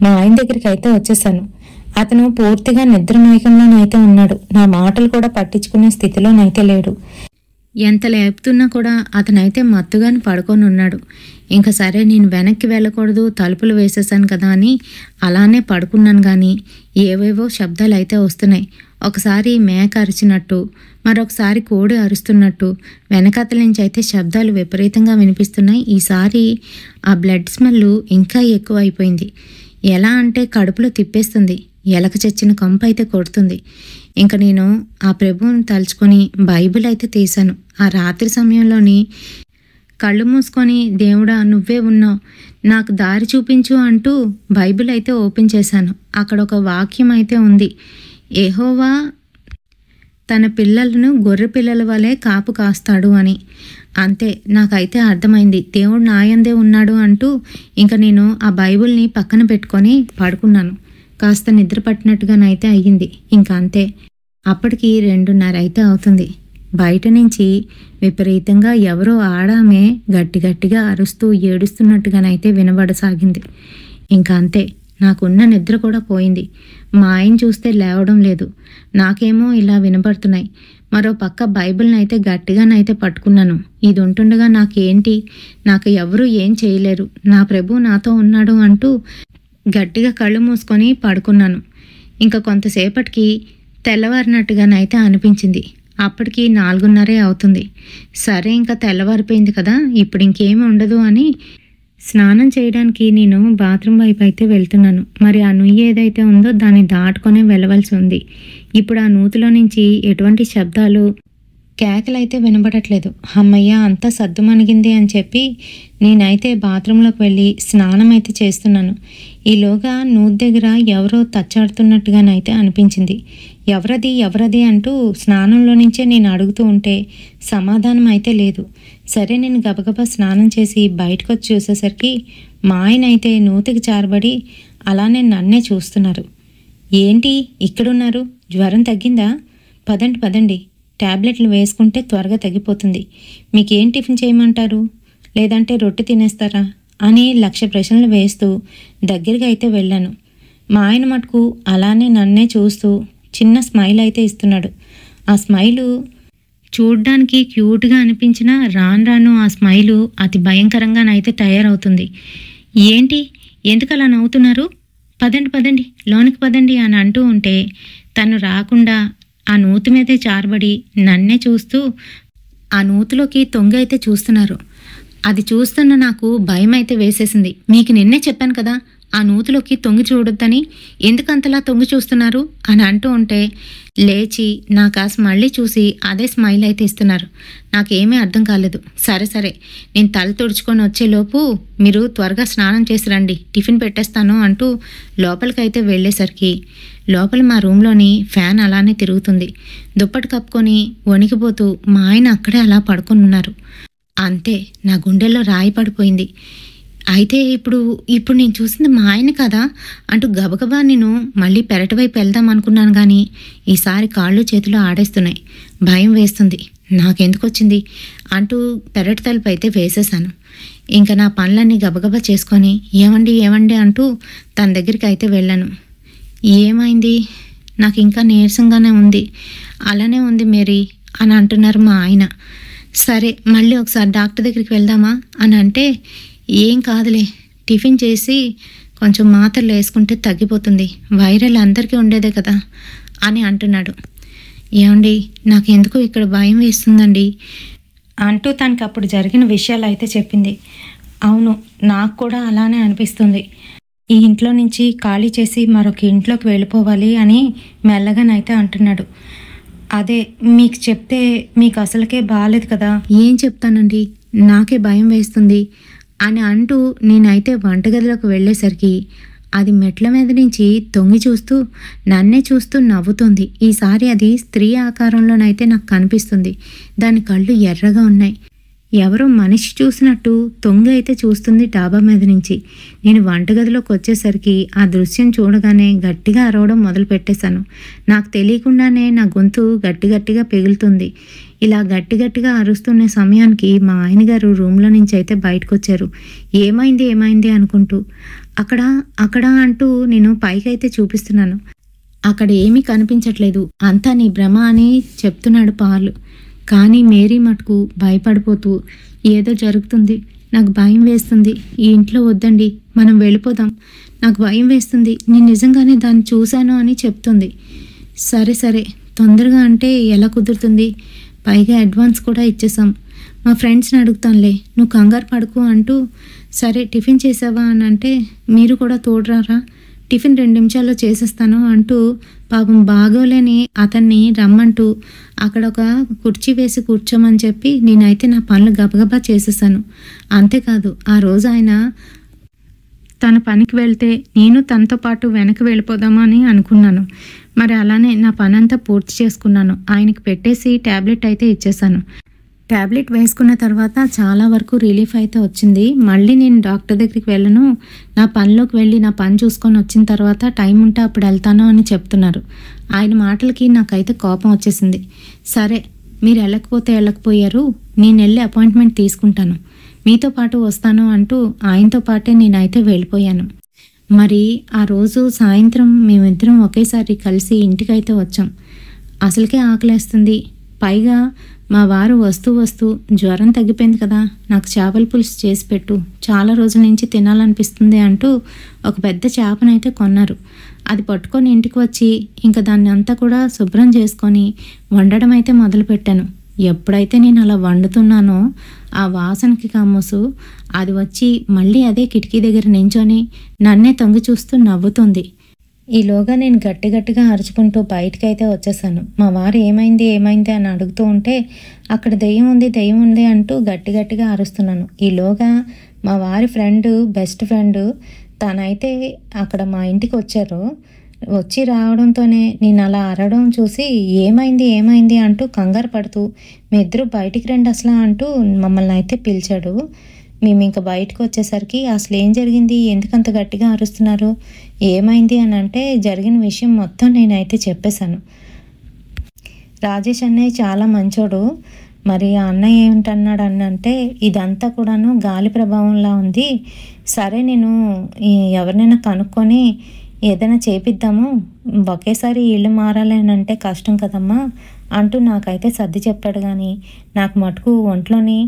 మా ఆయన దగ్గరికి అయితే వచ్చేసాను. అతను పూర్తిగా నిద్రమయకంలోనైతే ఉన్నాడు. నా మాటలు కూడా పట్టించుకునే స్థితిలోనైతే లేడు. ఎంత లేపుతున్నా కూడా అతనైతే మత్తుగాని పడుకొని ఉన్నాడు. ఇంకా సరే నేను వెనక్కి వెళ్ళకూడదు, తలుపులు వేసేసాను కదా అని అలానే పడుకున్నాను. కానీ ఏవేవో శబ్దాలు అయితే వస్తున్నాయి. ఒకసారి మేక అరిచినట్టు, మరొకసారి కోడి అరుస్తున్నట్టు వెనకాతల నుంచి అయితే శబ్దాలు విపరీతంగా వినిపిస్తున్నాయి. ఈసారి ఆ బ్లడ్ స్మెల్ ఇంకా ఎక్కువ అయిపోయింది. ఎలా అంటే కడుపులో తిప్పేస్తుంది, ఎలక చచ్చిన కంప అయితే కొడుతుంది. ఇంకా నేను ఆ ప్రభువుని తలుచుకొని బైబిల్ అయితే తీశాను. ఆ రాత్రి సమయంలోని కళ్ళు మూసుకొని దేవుడా నువ్వే ఉన్నావు, నాకు దారి చూపించు అంటూ బైబిల్ అయితే ఓపెన్ చేశాను. అక్కడ ఒక వాక్యం అయితే ఉంది, యెహోవా తన పిల్లలను గొర్రె పిల్లల వలె కాపు కాస్తాడు అని. అంతే, నాకైతే అర్థమైంది దేవుడు నాయందే ఉన్నాడు అంటూ ఇంకా నేను ఆ బైబిల్ని పక్కన పెట్టుకొని పడుకున్నాను. కాస్త నిద్ర పట్టినట్టుగానైతే అయ్యింది. ఇంకా అంతే, అప్పటికి 2:30 అయితే అవుతుంది. బయట నుంచి విపరీతంగా ఎవరో ఆడామే గట్టి గట్టిగా అరుస్తూ ఏడుస్తున్నట్టుగానైతే వినబడసాగింది. ఇంకా అంతే, నాకున్న నిద్ర కూడా పోయింది. మా ఆయన చూస్తే లేవడం లేదు, నాకేమో ఇలా వినబడుతున్నాయి. మరో పక్క బైబిల్ని అయితే గట్టిగానైతే పట్టుకున్నాను. ఇది ఉంటుండగా నాకేంటి, నాకు ఎవరూ ఏం చేయలేరు, నా ప్రభు నాతో ఉన్నాడు అంటూ గట్టిగా కళ్ళు మూసుకొని పడుకున్నాను. ఇంకా కొంతసేపటికి తెల్లవారినట్టుగానైతే అనిపించింది. అప్పటికి 4:30 అవుతుంది. సరే ఇంకా తెల్లవారిపోయింది కదా, ఇప్పుడు ఇంకేమీ ఉండదు అని స్నానం చేయడానికి నేను బాత్రూమ్ వైపు అయితే వెళ్తున్నాను. మరి ఆ నుయ్యి ఏదైతే ఉందో దాన్ని దాటుకొని వెళ్ళవలసి ఉంది. ఇప్పుడు ఆ నూతిలో నుంచి ఎటువంటి శబ్దాలు కేకలైతే వినబడట్లేదు. అమ్మయ్య అంతా సద్దుమణిగింది అని చెప్పి నేనైతే బాత్రూంలోకి వెళ్ళి స్నానం అయితే చేస్తున్నాను. ఈలోగా నూతి దగ్గర ఎవరో తచ్చాడుతున్నట్టుగానైతే అనిపించింది. ఎవరది అంటూ స్నానంలో నుంచే నేను అడుగుతూ ఉంటే సమాధానం అయితే లేదు. సరే నేను గబగబా స్నానం చేసి బయటకు వచ్చి చూసేసరికి మా ఆయన అయితే నూతికి చారబడి అలానే నన్నే చూస్తున్నారు. ఏంటి ఇక్కడున్నారు, జ్వరం తగ్గిందా, పదండి ట్యాబ్లెట్లు వేసుకుంటే త్వరగా తగ్గిపోతుంది, మీకేం టిఫిన్ చేయమంటారు, లేదంటే రొట్టె తినేస్తారా అని 1,00,000 ప్రశ్నలు వేస్తూ దగ్గరికి అయితే వెళ్ళాను. మా ఆయన మటుకు అలానే నన్నే చూస్తూ చిన్న స్మైల్ అయితే ఇస్తున్నాడు. ఆ స్మైలు చూడ్డానికి క్యూట్గా అనిపించినా రాను ఆ స్మైలు అతి భయంకరంగానైతే తయారవుతుంది. ఏంటి ఎందుకు అలా నవ్వుతున్నారు, పదండి లోనికి పదండి అని అంటూ ఉంటే తను రాకుండా ఆ నూతి మీదే చారబడి నన్నే చూస్తూ ఆ నూతిలోకి తొంగి అయితే చూస్తున్నారు. అది చూస్తున్న నాకు భయం అయితే వేసేసింది. మీకు నిన్నే చెప్పాను కదా ఆ నూతిలోకి తొంగి చూడొద్దని, ఎందుకంతలా తొంగి చూస్తున్నారు అని అంటూ ఉంటే లేచి నా కాస్త మళ్ళీ చూసి అదే స్మైల్ అయితే ఇస్తున్నారు. నాకేమీ అర్థం కాలేదు. సరే సరే, నేను తల తుడుచుకొని వచ్చేలోపు మీరు త్వరగా స్నానం చేసి రండి, టిఫిన్ పెట్టేస్తాను అంటూ లోపలికైతే వెళ్ళేసరికి లోపల మా రూమ్లోని ఫ్యాన్ అలానే తిరుగుతుంది. దుప్పటి కప్పుకొని వణికిపోతూ మా ఆయన అక్కడే అలా పడుకొని ఉన్నారు. అంతే, నా గుండెల్లో రాయి పడిపోయింది. అయితే ఇప్పుడు నేను చూసింది మా ఆయన కదా అంటూ గబగబా నేను మళ్ళీ పెరటి వైపు వెళ్దాం అనుకున్నాను. కానీ ఈసారి కాళ్ళు చేతులు ఆడేస్తున్నాయి. భయం వేస్తుంది. నాకెందుకు వచ్చింది అంటూ పెరటి తలుపు అయితే వేసేసాను. ఇంకా నా పనులన్నీ గబగబా చేసుకొని ఏమండి అంటూ తన దగ్గరికి అయితే వెళ్ళాను. ఏమైంది? నాకు ఇంకా నీరసంగానే ఉంది. అలానే ఉంది మేరీ అని అంటున్నారు మా ఆయన. సరే, మళ్ళీ ఒకసారి డాక్టర్ దగ్గరికి వెళ్దామా అని అంటే, ఏం కాదులే, టిఫిన్ చేసి కొంచెం మాత్రలు వేసుకుంటే తగ్గిపోతుంది, వైరల్ అందరికీ ఉండేదే కదా అని అంటున్నాడు. ఏమండి, నాకెందుకో ఇక్కడ భయం వేస్తుందండి అంటూ తనకు అప్పుడు జరిగిన విషయాలు అయితే చెప్పింది. అవును, నాకు కూడా అలానే అనిపిస్తుంది. ఈ ఇంట్లో నుంచి ఖాళీ చేసి మరొక ఇంట్లోకి వెళ్ళిపోవాలి అని మెల్లగానైతే అంటున్నాడు. అదే మీకు చెప్తే మీకు అసలుకే బాగాలేదు కదా. ఏం చెప్తానండి, నాకే భయం వేస్తుంది అని అంటూ నేనైతే వంటగదిలోకి వెళ్ళేసరికి అది మెట్ల మీద నుంచి తొంగి చూస్తూ నన్నే చూస్తూ నవ్వుతుంది. ఈసారి అది స్త్రీ ఆకారంలోనైతే నాకు కనిపిస్తుంది. దాని కళ్ళు ఎర్రగా ఉన్నాయి. ఎవరో మనిషి చూసినట్టు తొంగి అయితే చూస్తుంది డాబా మీద నుంచి. నేను వంటగదిలోకి వచ్చేసరికి ఆ దృశ్యం చూడగానే గట్టిగా అరవడం మొదలు పెట్టేశాను. నాకు తెలియకుండానే నా గొంతు గట్టిగా పెగులుతుంది. ఇలా గట్టిగా అరుస్తున్న సమయానికి మా ఆయన గారు రూమ్లో నుంచి అయితే బయటకు వచ్చారు. ఏమైంది అనుకుంటూ. అక్కడ అంటూ నేను పైకైతే చూపిస్తున్నాను. అక్కడ ఏమీ కనిపించట్లేదు, అంతా నీ భ్రమ అని చెప్తున్నాడు పాలు. కానీ మేరీ మటుకు భయపడిపోతూ ఏదో జరుగుతుంది, నాకు భయం వేస్తుంది, ఈ ఇంట్లో వద్దండి, మనం వెళ్ళిపోదాం, నాకు భయం వేస్తుంది, నేను నిజంగానే దాన్ని చూశాను అని చెప్తుంది. సరే తొందరగా అంటే ఎలా కుదురుతుంది, పైగా అడ్వాన్స్ కూడా ఇచ్చేసాం, మా ఫ్రెండ్స్ని అడుగుతానులే, నువ్వు కంగారు పడుకో అంటూ, సరే టిఫిన్ చేసావా అని అంటే, మీరు కూడా తోడురారా, టిఫిన్ 2 నిమిషాల్లో చేసేస్తాను అంటూ పాపం బాగోలేని అతన్ని రమ్మంటూ అక్కడ ఒక కుర్చీ వేసి కూర్చోమని చెప్పి నేనైతే నా పనులు గబగబా చేసేసాను. అంతేకాదు, ఆ రోజు ఆయన తన పనికి వెళ్తే నేను తనతో పాటు వెనక్కి వెళ్ళిపోదామా అని అనుకున్నాను. మరి అలానే నా పని అంతా పూర్తి చేసుకున్నాను. ఆయనకి పెట్టేసి ట్యాబ్లెట్ అయితే ఇచ్చేసాను. ట్యాబ్లెట్ వేసుకున్న తర్వాత చాలా వరకు రిలీఫ్ అయితే వచ్చింది. మళ్ళీ నేను డాక్టర్ దగ్గరికి వెళ్ళను, నా పనిలోకి వెళ్ళి నా పని చూసుకొని వచ్చిన తర్వాత టైం ఉంటే అప్పుడు వెళ్తాను అని చెప్తున్నారు. ఆయన మాటలకి నాకైతే కోపం వచ్చేసింది. సరే, మీరు వెళ్ళకపోయారు, నేను వెళ్ళి అపాయింట్మెంట్ తీసుకుంటాను, మీతో పాటు వస్తాను అంటూ ఆయనతో పాటే నేనైతే వెళ్ళిపోయాను. మరి ఆ రోజు సాయంత్రం మేమిద్దరం ఒకేసారి కలిసి ఇంటికైతే వచ్చాం. అసలుకే ఆకలేస్తుంది. పైగా మా వారు వస్తూ జ్వరం తగ్గిపోయింది కదా, నాకు చేపల పులుసు చేసి పెట్టు, చాలా రోజుల నుంచి తినాలనిపిస్తుంది అంటూ ఒక పెద్ద చేపనైతే కొన్నారు. అది పట్టుకొని ఇంటికి వచ్చి ఇంకా దాన్ని అంతా కూడా శుభ్రం చేసుకొని వండడం అయితే మొదలుపెట్టాను. ఎప్పుడైతే నేను అలా వండుతున్నానో ఆ వాసనకి కమ్మసు అది వచ్చి మళ్ళీ అదే కిటికీ దగ్గర నించొని నన్నే తొంగి చూస్తూ నవ్వుతుంది. ఈలోగా నేను గట్టిగా అరుచుకుంటూ బయటకైతే వచ్చేసాను. మా వారు ఏమైంది అని అడుగుతూ ఉంటే అక్కడ దెయ్యం ఉంది అంటూ గట్టిగా అరుస్తున్నాను. ఈలోగా మా వారి బెస్ట్ ఫ్రెండ్ తనైతే అక్కడ మా ఇంటికి వచ్చి రావడంతోనే నేను అలా అరవడం చూసి ఏమైంది అంటూ కంగారు పడుతూ మీ ఇద్దరు బయటికి రండి అసలు అంటూ మమ్మల్ని అయితే పిలిచాడు. మేము ఇంకా బయటకు వచ్చేసరికి అసలు ఏం జరిగింది, ఎందుకంత గట్టిగా అరుస్తున్నారు, ఏమైంది అని అంటే జరిగిన విషయం మొత్తం నేనైతే చెప్పేశాను. రాజేష్ అన్నయ్య చాలా మంచోడు. మరి ఆ అన్నయ్య ఏమిటన్నాడు అంటే, ఇదంతా కూడాను గాలి ప్రభావంలా ఉంది, సరే నేను ఎవరినైనా కనుక్కొని ఏదైనా చేపిద్దాము, ఒకేసారి ఇల్లు మారాలి అని అంటే కష్టం కదమ్మా అంటూ నాకైతే సర్ది చెప్పాడు. కానీ నాకు మటుకు ఒంట్లోని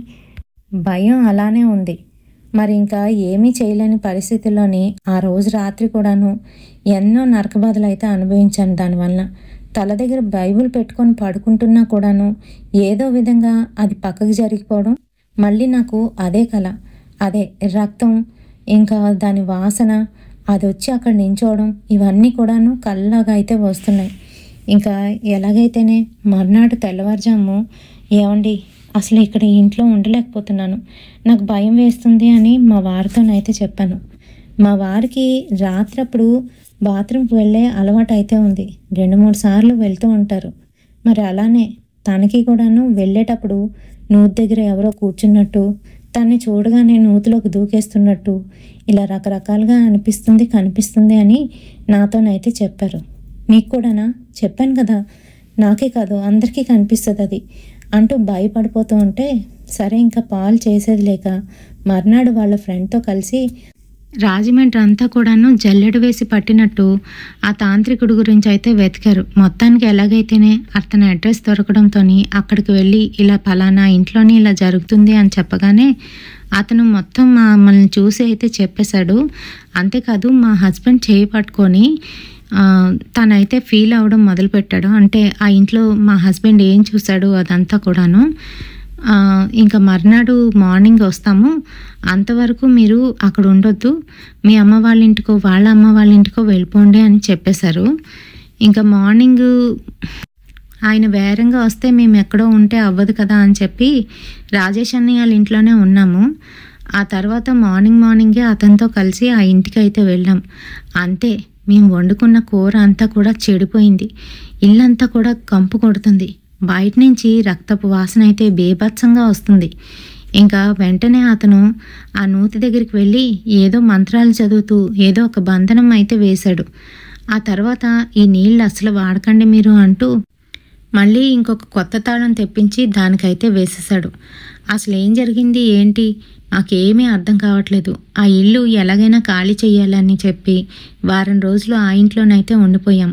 భయం అలానే ఉంది. మరి ఇంకా ఏమీ చేయలేని పరిస్థితుల్లోని ఆ రోజు రాత్రి కూడాను ఎన్నో నరకబాధలు అయితే అనుభవించాను. దానివల్ల తల దగ్గర బైబిల్ పెట్టుకొని పడుకుంటున్నా కూడాను ఏదో విధంగా అది పక్కకు జరిగిపోవడం, మళ్ళీ నాకు అదే కళ, అదే రక్తం, ఇంకా దాని వాసన, అది వచ్చి అక్కడ నించోవడం, ఇవన్నీ కూడాను కళ్ళలాగా అయితే వస్తున్నాయి. ఇంకా ఎలాగైతేనే మర్నాడు తెల్లవారుజాము, ఏమండి అసలు ఇక్కడ ఇంట్లో ఉండలేకపోతున్నాను, నాకు భయం వేస్తుంది అని మా వారితోనైతే చెప్పాను. మా వారికి రాత్రప్పుడు బాత్రూమ్కి వెళ్ళే అలవాటు అయితే ఉంది, 2-3 సార్లు వెళ్తూ ఉంటారు. మరి అలానే తనకి కూడాను వెళ్ళేటప్పుడు నూతి దగ్గర ఎవరో కూర్చున్నట్టు, తన్ని చూడగానే నూతిలోకి దూకేస్తున్నట్టు, ఇలా రకరకాలుగా కనిపిస్తుంది అని నాతోనైతే చెప్పారు. మీకు కూడానా? చెప్పాను కదా, నాకే కాదు అందరికీ కనిపిస్తుంది అది అంటూ భయపడిపోతూ ఉంటే, సరే ఇంకా పాలు చేసేది లేక మర్నాడు వాళ్ళ ఫ్రెండ్తో కలిసి రాజమండ్రి అంతా కూడాను జల్లెడ వేసి పట్టినట్టు ఆ తాంత్రికుడి గురించి అయితే వెతికారు. మొత్తానికి ఎలాగైతేనే అతని అడ్రస్ దొరకడంతో అక్కడికి వెళ్ళి ఇలా పలానా ఇంట్లోనే ఇలా జరుగుతుంది అని చెప్పగానే అతను మొత్తం మమ్మల్ని చూసి అయితే చెప్పేశాడు. అంతేకాదు మా హస్బెండ్ చేయి పట్టుకొని తనైతే ఫీల్ అవ్వడం మొదలుపెట్టాడు. అంటే ఆ ఇంట్లో మా హస్బెండ్ ఏం చూశాడు అదంతా కూడాను. ఇంకా మర్నాడు మార్నింగ్ వస్తాము, అంతవరకు మీరు అక్కడ ఉండొద్దు, మీ అమ్మ వాళ్ళ ఇంటికో వాళ్ళ అమ్మ వాళ్ళ ఇంటికో వెళ్ళిపోండి అని చెప్పేశారు. ఇంకా మార్నింగ్ ఆయన వేరంగా వస్తే మేము ఎక్కడో ఉంటే అవ్వదు కదా అని చెప్పి రాజేష్ అన్నయ్య వాళ్ళ ఇంట్లోనే ఉన్నాము. ఆ తర్వాత మార్నింగే అతనితో కలిసి ఆ ఇంటికి అయితే వెళ్ళాం. అంతే, మేము వండుకున్న కూర అంతా కూడా చెడిపోయింది, ఇల్లంతా కూడా కంపు కొడుతుంది, బయట నుంచి రక్తపు వాసన అయితే బీభత్సంగా వస్తుంది. ఇంకా వెంటనే అతను ఆ నూతి దగ్గరికి వెళ్ళి ఏదో మంత్రాలు చదువుతూ ఏదో ఒక బంధనం అయితే వేశాడు. ఆ తర్వాత ఈ నీళ్ళు అసలు వాడకండి మీరు అంటూ మళ్ళీ ఇంకొక కొత్త తాళం తెప్పించి దానికైతే వేసేశాడు. అసలు ఏం జరిగింది ఏంటి మాకేమీ అర్థం కావట్లేదు. ఆ ఇల్లు ఎలాగైనా ఖాళీ చేయాలని చెప్పి వారం రోజులు ఆ ఇంట్లోనైతే ఉండిపోయాం.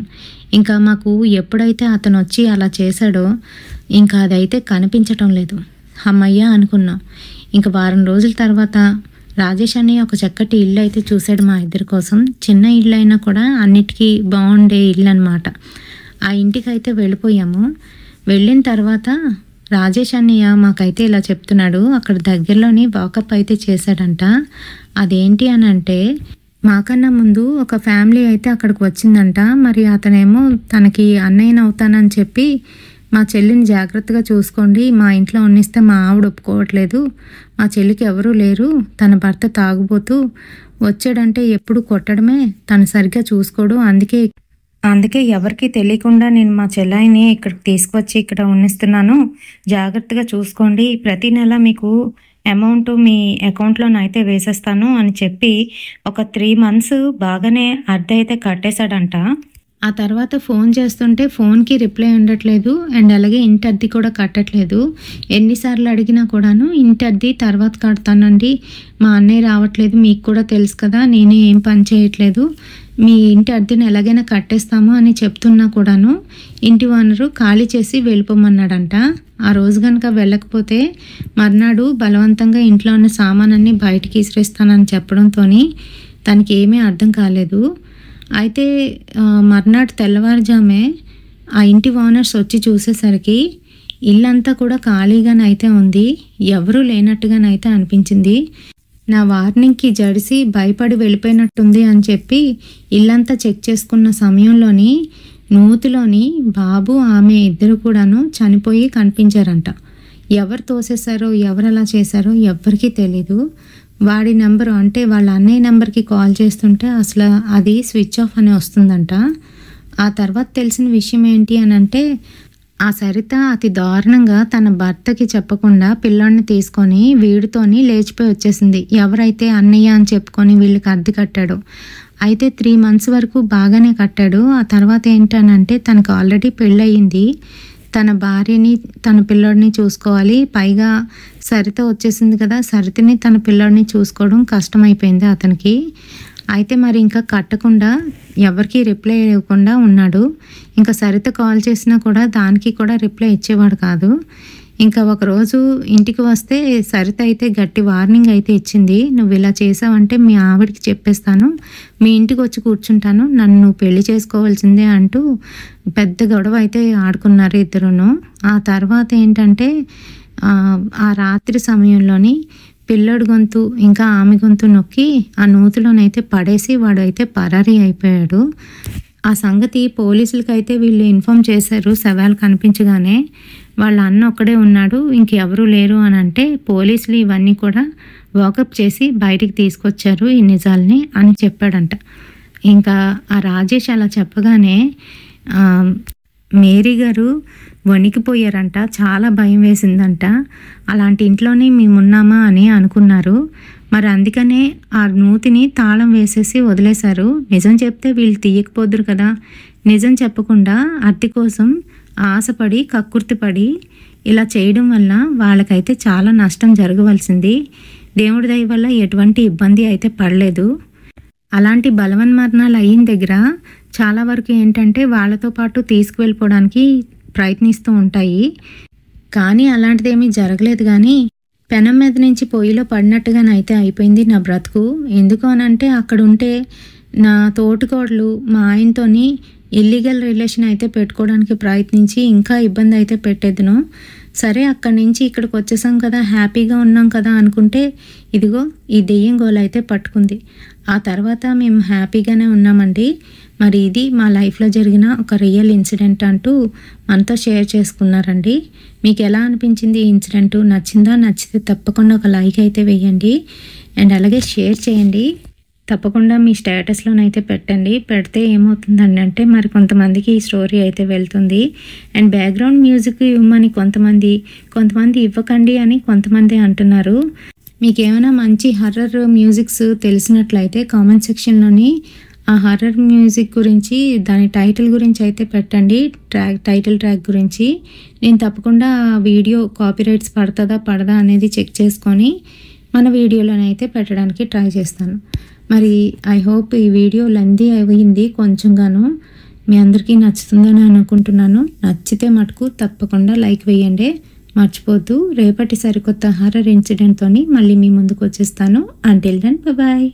ఇంకా మాకు ఎప్పుడైతే అతను వచ్చి అలా చేశాడో ఇంకా అదైతే కనిపించటం లేదు. అమ్మయ్య అనుకున్నాం. ఇంకా వారం రోజుల తర్వాత రాజేష్ అన్నయ్య ఒక చక్కటి ఇల్లు అయితే చూశాడు మా ఇద్దరి కోసం. చిన్న ఇల్లు అయినా కూడా అన్నిటికీ బాగుండే ఇల్లు అనమాట. ఆ ఇంటికి అయితే వెళ్ళిపోయాము. వెళ్ళిన తర్వాత రాజేష్ అన్నయ్య మాకైతే ఇలా చెప్తున్నాడు, అక్కడ దగ్గరలోని వాకప్ అయితే చేశాడంట. అదేంటి అని అంటే, మాకన్నా ముందు ఒక ఫ్యామిలీ అయితే అక్కడికి వచ్చిందంట. మరి అతనేమో తనకి అన్నయ్యని అవుతానని చెప్పి మా చెల్లిని జాగ్రత్తగా చూసుకోండి, మా ఇంట్లో ఉన్నిస్తే మా ఆవిడ ఒప్పుకోవట్లేదు, మా చెల్లికి ఎవరూ లేరు, తన భర్త తాగుబోతూ వచ్చాడంటే ఎప్పుడు కొట్టడమే, తను సరిగ్గా చూసుకోడు, అందుకే ఎవరికి తెలియకుండా నేను మా చెల్లాయిని ఇక్కడికి తీసుకువచ్చి ఇక్కడ ఉన్నిస్తున్నాను, జాగ్రత్తగా చూసుకోండి, ప్రతి నెల మీకు అమౌంట్ మీ అకౌంట్లోనైతే వేసేస్తాను అని చెప్పి ఒక 3 months బాగానే అద్దె అయితే కట్టేశాడంట. ఆ తర్వాత ఫోన్ చేస్తుంటే ఫోన్కి రిప్లై ఉండట్లేదు, అండ్ అలాగే ఇంటి అద్దె కూడా కట్టట్లేదు. ఎన్నిసార్లు అడిగినా కూడాను ఇంటి అద్దె తర్వాత కడతానండి, మా అన్నయ్య రావట్లేదు, మీకు కూడా తెలుసు కదా, నేనే ఏం పని చేయట్లేదు, మీ ఇంటి అద్దెని ఎలాగైనా కట్టేస్తాము అని చెప్తున్నా కూడాను ఇంటి ఓనరు ఖాళీ చేసి వెళ్ళిపోమన్నాడంట. ఆ రోజు కనుక వెళ్ళకపోతే మర్నాడు బలవంతంగా ఇంట్లో ఉన్న సామానాన్ని బయటికి ఇసిరేస్తానని చెప్పడంతో తనకి ఏమీ అర్థం కాలేదు. అయితే మర్నాడు తెల్లవారుజామే ఆ ఇంటి ఓనర్స్ వచ్చి చూసేసరికి ఇల్లంతా కూడా ఖాళీగానైతే ఉంది, ఎవరూ లేనట్టుగానైతే అనిపించింది. నా వార్నింగ్కి జడిసి భయపడి వెళ్ళిపోయినట్టుంది అని చెప్పి ఇల్లంతా చెక్ చేసుకున్న సమయంలోని నూతిలోని బాబు ఆమె ఇద్దరు కూడాను చనిపోయి కనిపించారంట. ఎవరు తోసేశారో ఎవరు అలా చేశారో ఎవ్వరికీ తెలీదు. వాడి నెంబరు అంటే వాళ్ళ అన్నయ్య నెంబర్కి కాల్ చేస్తుంటే అసలు అది స్విచ్ ఆఫ్ అని వస్తుందంట. ఆ తర్వాత తెలిసిన విషయం ఏంటి అని అంటే, ఆ సరిత అతి దారుణంగా తన భర్తకి చెప్పకుండా పిల్లాడిని తీసుకొని వీడితోని లేచిపోయి వచ్చేసింది. ఎవరైతే అన్నయ్య అని చెప్పుకొని వీళ్ళకి అద్దె కట్టాడో, అయితే 3 months వరకు బాగానే కట్టాడు. ఆ తర్వాత ఏంటనంటే తనకు ఆల్రెడీ పెళ్ళయింది, తన భార్యని తన పిల్లోడిని చూసుకోవాలి, పైగా సరిత వచ్చేసింది కదా, సరితని తన పిల్లోడిని చూసుకోవడం కష్టమైపోయింది అతనికి. అయితే మరి ఇంకా కట్టకుండా ఎవరికి రిప్లై ఇవ్వకుండా ఉన్నాడు. ఇంకా సరిత కాల్ చేసినా కూడా దానికి కూడా రిప్లై ఇచ్చేవాడు కాదు. ఇంకా ఒకరోజు ఇంటికి వస్తే సరిత అయితే గట్టి వార్నింగ్ అయితే ఇచ్చింది, నువ్వు ఇలా చేసావంటే మీ ఆవిడికి చెప్పేస్తాను, మీ ఇంటికి వచ్చి కూర్చుంటాను, నన్ను పెళ్లి చేసుకోవాల్సిందే అంటూ పెద్ద గొడవ అయితే ఆడుకున్నారు ఇద్దరును. ఆ తర్వాత ఏంటంటే ఆ రాత్రి సమయంలోని పిల్లోడి గొంతు ఇంకా ఆమె గొంతు నొక్కి ఆ నూతిలోనైతే పడేసి వాడు అయితే పరారీ అయిపోయాడు. ఆ సంగతి పోలీసులకైతే వీళ్ళు ఇన్ఫామ్ చేశారు శవాలు కనిపించగానే. వాళ్ళ అన్న ఒక్కడే ఉన్నాడు, ఇంకెవరూ లేరు అని అంటే పోలీసులు ఇవన్నీ కూడా వాకప్ చేసి బయటికి తీసుకొచ్చారు ఈ నిజాల్ని అని చెప్పాడంట. ఇంకా ఆ రాజేష్ అలా చెప్పగానే మేరీ గారు వణికిపోయారంట, చాలా భయం వేసిందంట. అలాంటి ఇంట్లోనే మేమున్నామా అని అనుకున్నారు. మరి అందుకనే ఆ నూతిని తాళం వేసేసి వదిలేశారు. నిజం చెప్తే వీళ్ళు తీయకపోదురు కదా. నిజం చెప్పకుండా అద్దె కోసం ఆశపడి కక్కుర్తిపడి ఇలా చేయడం వల్ల వాళ్ళకైతే చాలా నష్టం జరగవలసింది. దేవుడి దయ వల్ల ఎటువంటి ఇబ్బంది అయితే పడలేదు. అలాంటి బలవన్మరణాలు అయిన దగ్గర చాలా వరకు ఏంటంటే వాళ్ళతో పాటు తీసుకువెళ్ళిపోవడానికి ప్రయత్నిస్తూ ఉంటాయి. కానీ అలాంటిదేమీ జరగలేదు. కానీ పెనం మీద నుంచి పొయ్యిలో పడినట్టుగానైతే అయిపోయింది నా బ్రతుకు. ఎందుకు అనంటే అక్కడ ఉంటే నా తోటికోడలు మా ఆయనతోని ఇల్లీగల్ రిలేషన్ అయితే పెట్టుకోవడానికి ప్రయత్నించి ఇంకా ఇబ్బంది అయితే పెట్టేదును. సరే అక్కడి నుంచి ఇక్కడికి వచ్చేసాం కదా, హ్యాపీగా ఉన్నాం కదా అనుకుంటే ఇదిగో ఈ దెయ్యం గోల అయితే పట్టుకుంది. ఆ తర్వాత మేము హ్యాపీగానే ఉన్నామండి. మరి ఇది మా లైఫ్లో జరిగిన ఒక రియల్ ఇన్సిడెంట్ అంటూ మనతో షేర్ చేసుకున్నారండి. మీకు ఎలా అనిపించింది ఈ ఇన్సిడెంట్? నచ్చిందా? నచ్చితే తప్పకుండా ఒక లైక్ అయితే వేయండి అండ్ అలాగే షేర్ చేయండి. తప్పకుండా మీ స్టేటస్లోనైతే పెట్టండి. పెడితే ఏమవుతుందండి అంటే మరి కొంతమందికి ఈ స్టోరీ అయితే వెళ్తుంది. అండ్ బ్యాక్గ్రౌండ్ మ్యూజిక్ ఇవ్వమని కొంతమంది ఇవ్వకండి అని కొంతమంది అంటున్నారు. మీకు ఏమైనా మంచి హర్రర్ మ్యూజిక్స్ తెలిసినట్లయితే కామెంట్ సెక్షన్లోని ఆ హర్రర్ మ్యూజిక్ గురించి దాని టైటిల్ గురించి అయితే పెట్టండి, టైటిల్ ట్రాక్ గురించి. నేను తప్పకుండా వీడియో కాపీరైట్స్ పడదా అనేది చెక్ చేసుకొని మన వీడియోలోనైతే పెట్టడానికి ట్రై చేస్తాను. మరి ఐ హోప్ ఈ వీడియో లెందీ అయింది కొంచెంగాను. మీ అందరికీ నచ్చుతుందని అనుకుంటున్నాను. నచ్చితే మటుకు తప్పకుండా లైక్ వేయండి, మర్చిపోద్దు. రేపటి సరికొత్త హర్రర్ ఇన్సిడెంట్తోని మళ్ళీ మీ ముందుకు వచ్చేస్తాను. Until then bye.